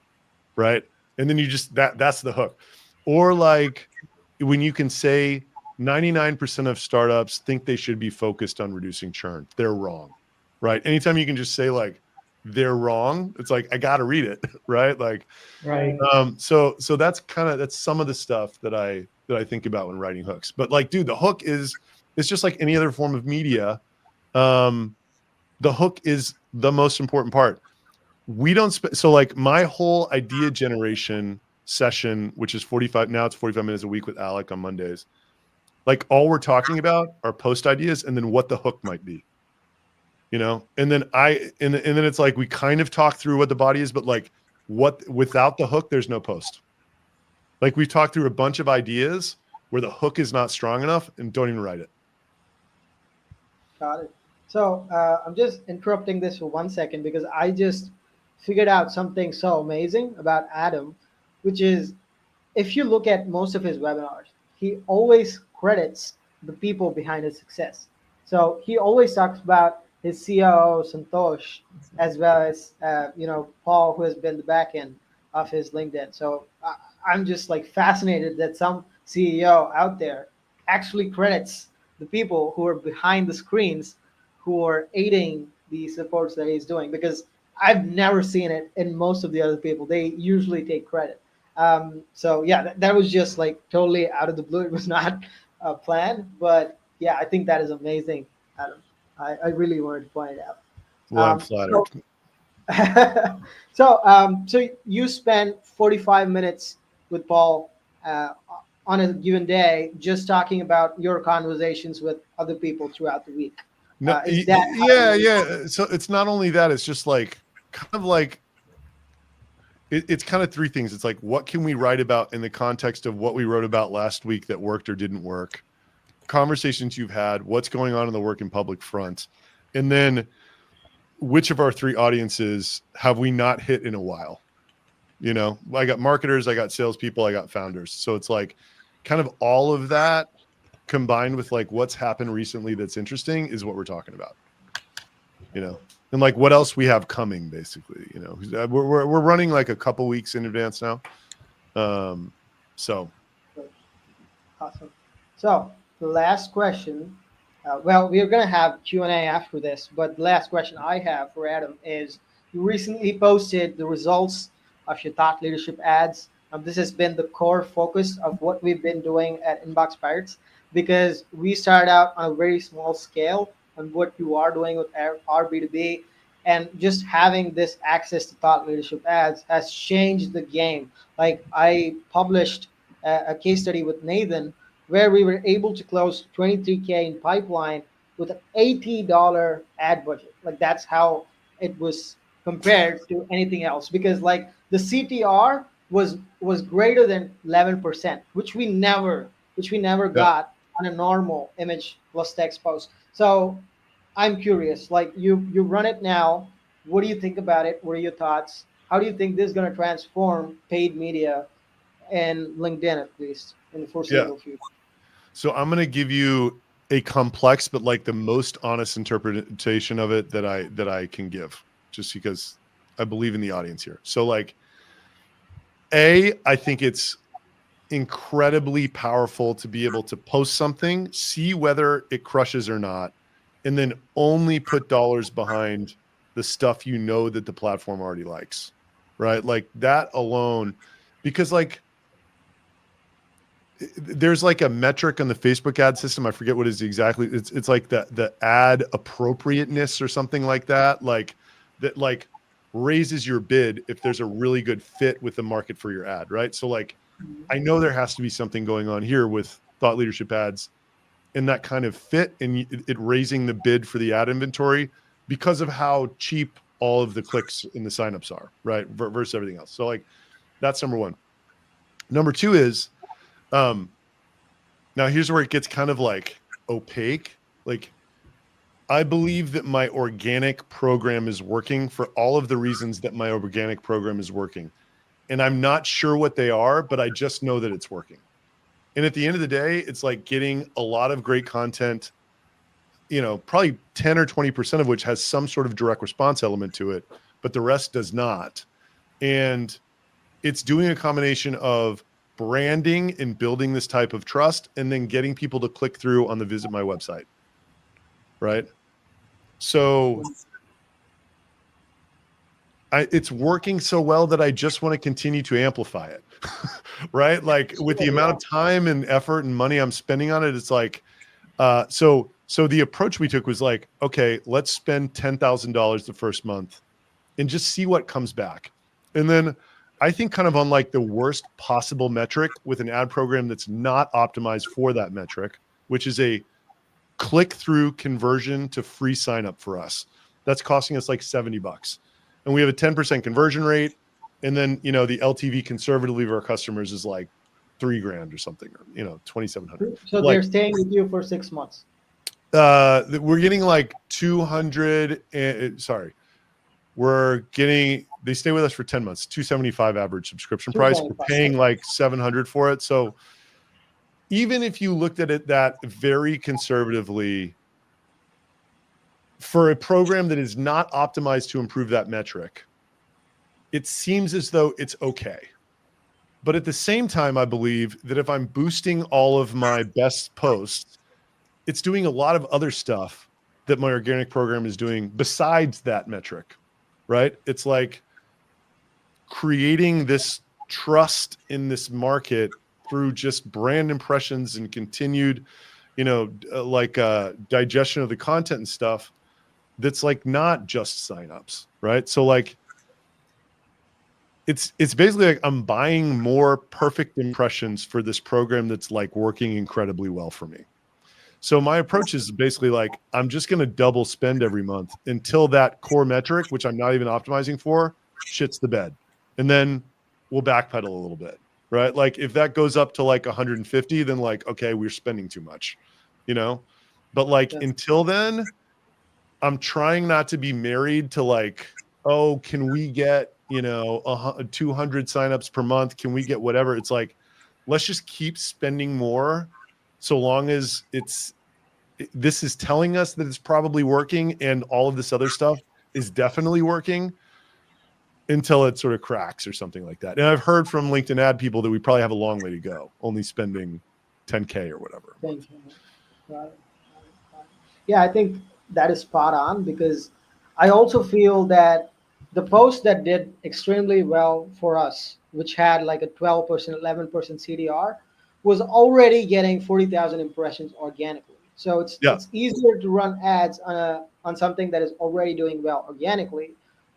right? And then you just that's the hook. Or like when you can say 99% of startups think they should be focused on reducing churn. They're wrong, right? Anytime you can just say like they're wrong, it's like I got to read it, right? Like, Right. so that's some of the stuff that I think about when writing hooks. But like, dude, the hook it's just like any other form of media. The hook is the most important part. We don't so like my whole idea generation session, which is 45 now, it's 45 minutes a week with Alec on Mondays. Like all we're talking about are post ideas and then what the hook might be. And then and then it's like we kind of talk through what the body is, but like without the hook, there's no post. Like we've talked through a bunch of ideas where the hook is not strong enough and don't even write it. Got it. So I'm just interrupting this for 1 second because I just figured out something so amazing about Adam, which is if you look at most of his webinars, he always credits the people behind his success. So he always talks about his COO Santosh as well as Paul, who has been the back end of his LinkedIn. So I'm just like fascinated that some CEO out there actually credits the people who are behind the screens who are aiding the supports that he's doing because I've never seen it in most of the other people. They usually take credit. So yeah, that was just like totally out of the blue. It was not planned, but yeah, I think that is amazing, Adam. I really wanted to point it out. Well, I'm So flattered. so you spend 45 minutes with Paul uh, on a given day, just talking about your conversations with other people throughout the week. No, Is that how yeah, you? yeah. So it's not only that; it's just like kind of like it's kind of three things. It's like what can we write about in the context of what we wrote about last week that worked or didn't work, conversations you've had, what's going on in the work in public front, and then which of our three audiences have we not hit in a while? You know, I got marketers, I got salespeople, I got founders. So it's like kind of all of that combined with like what's happened recently that's interesting is what we're talking about, you know, and like what else we have coming basically, you know, we're running like a couple weeks in advance now. So Awesome. So the last question. Well, we're gonna have Q and A after this, but the last question I have for Adam is: you recently posted the results of your thought leadership ads. This has been the core focus of what we've been doing at Inbox Pirates because we started out on a very small scale on what you are doing with RB2B, and just having this access to thought leadership ads has changed the game. Like I published a case study with Nathan where we were able to close 23K in pipeline with an $80 ad budget. Like that's how it was compared to anything else because like the CTR was greater than 11%, which we never yeah, got on a normal image plus text post. So I'm curious, like you run it now. What do you think about it? What are your thoughts? How do you think this is going to transform paid media and LinkedIn at least in the yeah. foreseeable future? So I'm going to give you a complex, but like the most honest interpretation of it that I can give, just because I believe in the audience here. So like, I think it's incredibly powerful to be able to post something, see whether it crushes or not, and then only put dollars behind the stuff you know that the platform already likes, right? Like that alone, because like there's like a metric on the Facebook ad system. I forget what it is exactly. It's like the ad appropriateness or something like that. Like that like raises your bid if there's a really good fit with the market for your ad, right? So like I know there has to be something going on here with thought leadership ads and that kind of fit and it raising the bid for the ad inventory because of how cheap all of the clicks and the signups are, right? Versus everything else. So like that's number one. Number two is um now here's where it gets kind of like opaque. Like I believe that my organic program is working for all of the reasons that my organic program is working. And I'm not sure what they are, but I just know that it's working. And at the end of the day, it's like getting a lot of great content, you know, probably 10 or 20% of which has some sort of direct response element to it, but the rest does not. And it's doing a combination of branding and building this type of trust and then getting people to click through on the visit my website. Right. So it's working so well that I just want to continue to amplify it. Right. Like with the amount of time and effort and money I'm spending on it, it's like, so the approach we took was like, okay, let's spend $10,000 the first month and just see what comes back. And then I think kind of on like the worst possible metric with an ad program that's not optimized for that metric, which is a click through conversion to free sign up for us. That's costing us like $70. And we have a 10% conversion rate. And then, you know, the LTV conservatively of our customers is like $3,000 or something, or, you know, 2,700. So Like, they're staying with you for 6 months. we're getting like 200 sorry, they stay with us for 10 months, 275 average subscription price. We're 275. paying like 700 for it. So even if you looked at it that very conservatively for a program that is not optimized to improve that metric, it seems as though it's okay. But at the same time, I believe that if I'm boosting all of my best posts, it's doing a lot of other stuff that my organic program is doing besides that metric, right? It's like creating this trust in this market through just brand impressions and continued, digestion of the content and stuff that's like not just signups, right? So like it's basically like I'm buying more perfect impressions for this program that's like working incredibly well for me. So my approach is basically like I'm just going to double spend every month until that core metric, which I'm not even optimizing for, shits the bed. And then we'll backpedal a little bit, right? Like if that goes up to like 150, then like, okay, we're spending too much, you know? But like Yes. until then, I'm trying not to be married to like, oh, can we get, 200 signups per month? Can we get whatever? It's like, let's just keep spending more so long as this is telling us that it's probably working and all of this other stuff is definitely working until it sort of cracks or something like that. And I've heard from LinkedIn ad people that we probably have a long way to go, only spending 10K or whatever. Thank you. Got it. Yeah, I think that is spot on because I also feel that the post that did extremely well for us, which had like a 12%, 11% CDR, was already getting 40,000 impressions organically. So Yeah. it's easier to run ads on something that is already doing well organically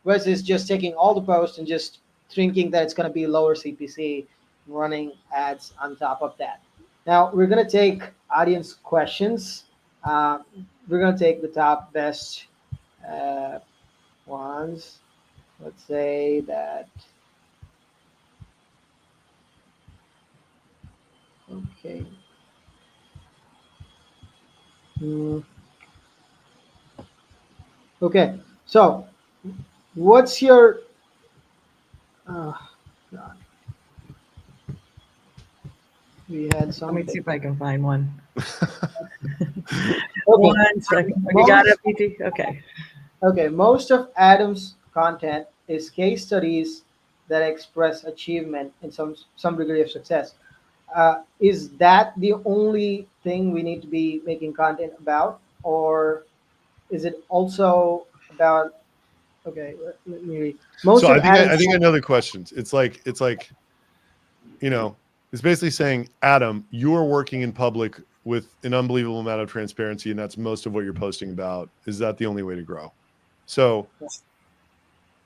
versus just taking all the posts and just thinking that it's going to be lower CPC, running ads on top of that. Now we're going to take audience questions. Uh, we're gonna take the top best uh, ones. Let's say that. Okay. Hmm. Okay. So, what's your? Oh, God, we had Let me see something. if I can find one. Okay. 1 second. You got Most it, PT? Okay. okay. Most of Adam's content is case studies that express achievement and some degree of success. Is that the only thing we need to be making content about, or is it also about? Okay, let me read. So Most of Adam's I think I know the questions. You know, it's basically saying, Adam, you are working in public with an unbelievable amount of transparency, and that's most of what you're posting about. Is that the only way to grow? So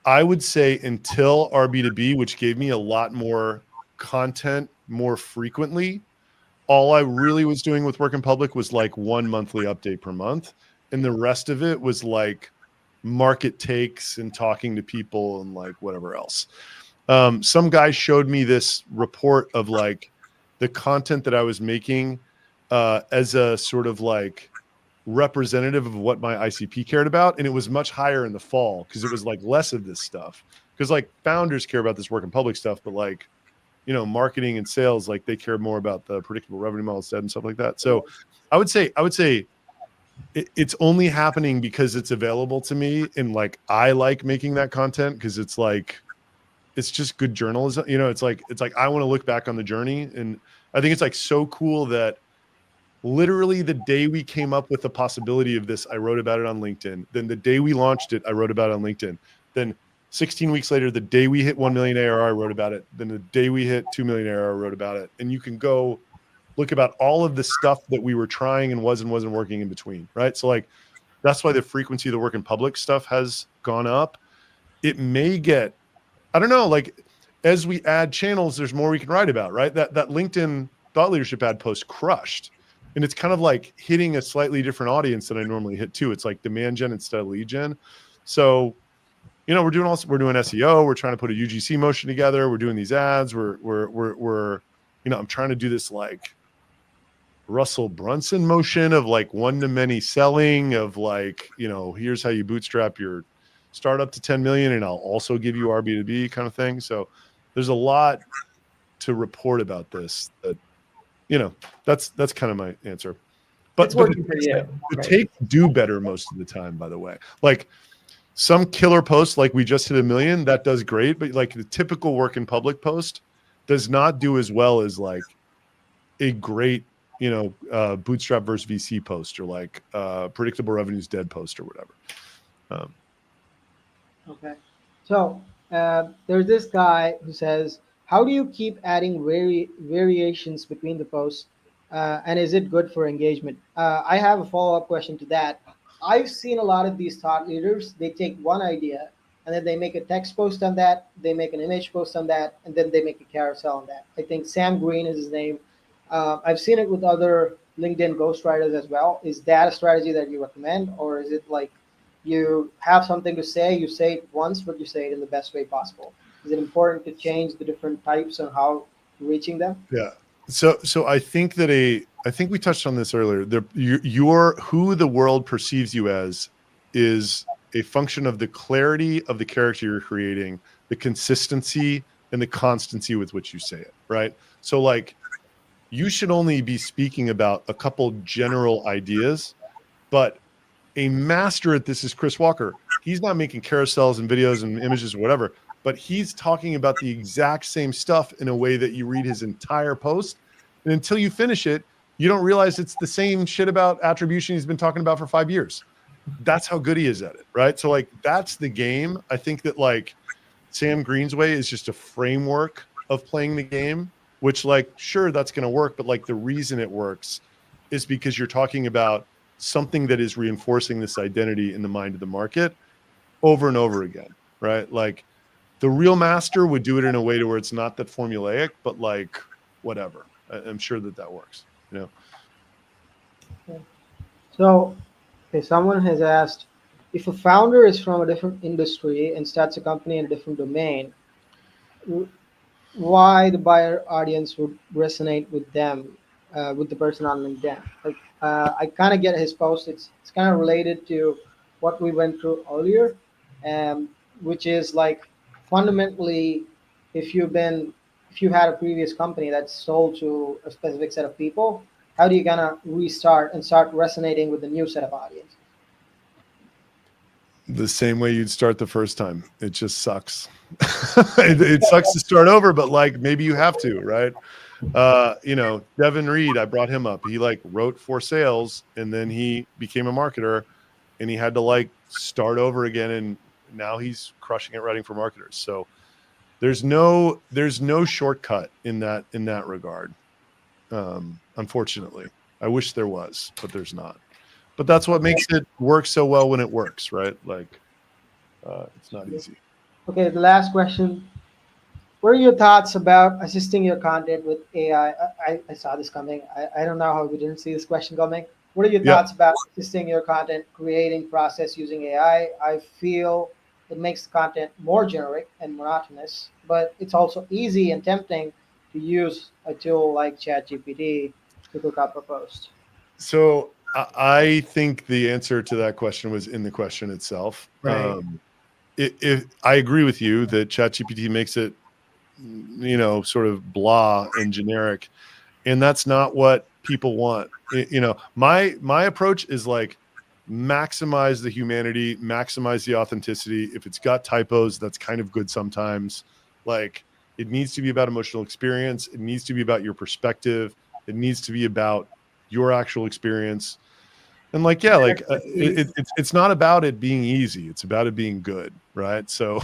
I would say until RB2B, which gave me a lot more content more frequently, all I really was doing with work in public was like one monthly update per month. And the rest of it was like market takes and talking to people and like whatever else. Some guy showed me this report of like the content that I was making as a sort of like representative of what my ICP cared about. And it was much higher in the fall because it was like less of this stuff. Because like founders care about this work in public stuff, but like, marketing and sales, like they care more about the predictable revenue model instead and stuff like that. So I would say it's only happening because it's available to me. And like, I like making that content because it's like, it's just good journalism. It's like I want to look back on the journey. And I think it's like so cool that literally the day we came up with the possibility of this, I wrote about it on LinkedIn. Then the day we launched it, I wrote about it on LinkedIn. Then 16 weeks later, the day we hit 1 million ARR, I wrote about it. Then the day we hit 2 million ARR, I wrote about it. And you can go look about all of the stuff that we were trying and wasn't working in between, right? So like, that's why the frequency of the work in public stuff has gone up. It may get, I don't know, like as we add channels, there's more we can write about, right? That LinkedIn thought leadership ad post crushed. And it's kind of like hitting a slightly different audience than I normally hit too. It's like demand gen instead of lead gen. So, we're doing SEO. We're trying to put a UGC motion together. We're doing these ads. We're I'm trying to do this like Russell Brunson motion of like one-to-many selling of like, here's how you bootstrap your startup to 10 million and I'll also give you RB2B kind of thing. So there's a lot to report about this that, that's kind of my answer. It's But working for you. the Right. takes do better most of the time, by the way. Like some killer posts, like we just hit 1 million, that does great. But like the typical work in public post does not do as well as like a great, bootstrap versus VC post or like predictable revenues dead post or whatever. okay. So there's this guy who says, "How do you keep adding variations between the posts And is it good for engagement? I have a follow-up question to that. I've seen a lot of these thought leaders. They take one idea and then they make a text post on that. They make an image post on that, and then they make a carousel on that. I think Sam Green is his name. I've seen it with other LinkedIn ghostwriters as well. Is that a strategy that you recommend, or is it like you have something to say, you say it once, but you say it in the best way possible? Is it important to change the different types and how reaching them? Yeah. So I think we touched on this earlier. Your who the world perceives you as is a function of the clarity of the character you're creating, the consistency and the constancy with which you say it, right? So like you should only be speaking about a couple general ideas, but a master at this is Chris Walker. He's not making carousels and videos and images or whatever, but he's talking about the exact same stuff in a way that you read his entire post. And until you finish it, you don't realize it's the same shit about attribution he's been talking about for 5 years. That's how good he is at it, right? So like that's the game. I think that like Sam Green's way is just a framework of playing the game, which like sure that's going to work, but like the reason it works is because you're talking about something that is reinforcing this identity in the mind of the market over and over again, right? Like the real master would do it in a way to where it's not that formulaic, but like whatever. I'm sure that that works, you know? So, okay, someone has asked if a founder is from a different industry and starts a company in a different domain, why the buyer audience would resonate with them, with the person on LinkedIn. Like, I kind of get his post. It's kind of related to what we went through earlier, which is like fundamentally, if you've been if you had a previous company that's sold to a specific set of people, how do you gonna restart and start resonating with the new set of audience? The same way you'd start the first time. It just sucks. It sucks to start over, but like maybe you have to, right? You know, Devin Reed, I brought him up. He like wrote for sales and then he became a marketer and he had to like start over again. And now he's crushing it writing for marketers. So there's no shortcut in that regard. Unfortunately, I wish there was, but there's not. But that's what Okay. makes it work so well when it works, right? Like it's not easy. Okay, the last question. What are your thoughts about assisting your content with AI? I saw this coming. I don't know how we didn't see this question coming. What are your Yeah. thoughts about assisting your content creating process using AI? I feel it makes the content more generic and monotonous, but it's also easy and tempting to use a tool like ChatGPT to cook up a post. So I think the answer to that question was in the question itself. Right. If I agree with you that ChatGPT makes it, you know, sort of blah and generic, and that's not what people want. You know, my approach is like maximize the humanity, maximize the authenticity. If it's got typos, that's kind of good sometimes. Like it needs to be about emotional experience. It needs to be about your perspective. It needs to be about your actual experience. And like, yeah, like Expertise. it's not about it being easy. It's about it being good, right? So,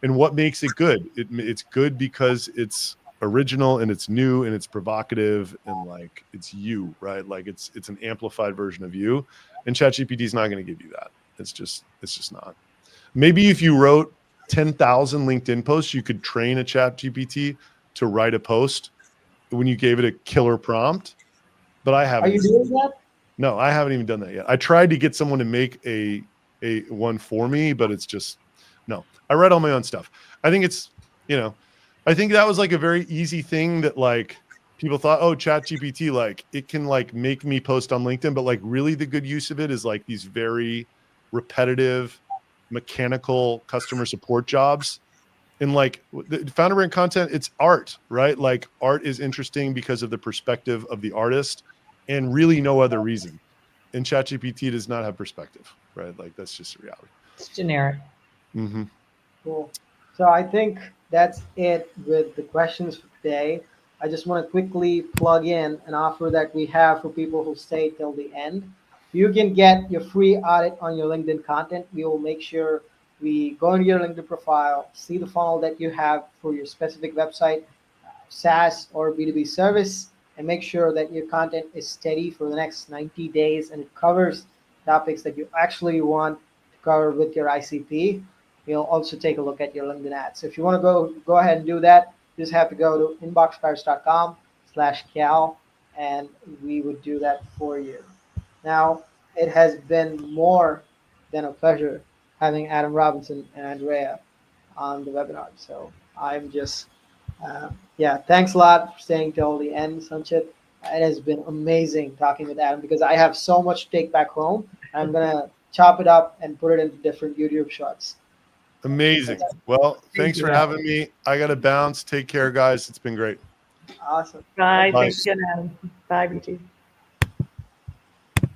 and what makes it good? It's good because it's original and it's new and it's provocative and like it's you, right? Like it's an amplified version of you. And ChatGPT is not going to give you that. It's just not. Maybe if you wrote 10,000 LinkedIn posts, you could train a ChatGPT to write a post when you gave it a killer prompt. But I Are haven't you even doing that? no, I haven't even done that yet. I tried to get someone to make a one for me, but it's just no. I read all my own stuff. I think it's, you know, I think that was like a very easy thing that like people thought, oh, Chat GPT, like it can like make me post on LinkedIn, but like really the good use of it is like these very repetitive, mechanical customer support jobs. And like the founder brand content, it's art, right? Like art is interesting because of the perspective of the artist and really no other reason. And ChatGPT does not have perspective, right? Like that's just a reality. It's generic. Mm-hmm. Cool. So I think that's it with the questions for today. I just want to quickly plug in an offer that we have for people who stay till the end. You can get your free audit on your LinkedIn content. We will make sure we go into your LinkedIn profile, see the funnel that you have for your specific website, SaaS or B2B service, and make sure that your content is steady for the next 90 days and it covers topics that you actually want to cover with your ICP. You'll also take a look at your LinkedIn ads. So if you want to go ahead and do that, you just have to go to inboxpirates.com/Cal, and we would do that for you. Now, it has been more than a pleasure having Adam Robinson and Andrea on the webinar. So I'm just, yeah, thanks a lot for staying till the end, Sanchit. It has been amazing talking with Adam because I have so much to take back home. I'm going to chop it up and put it into different YouTube shorts. Amazing. Well, Thank thanks you, for Adam. having me. I got to bounce. Take care, guys. It's been great. Awesome. Bye. Bye. Thanks again, Adam. Bye, BG.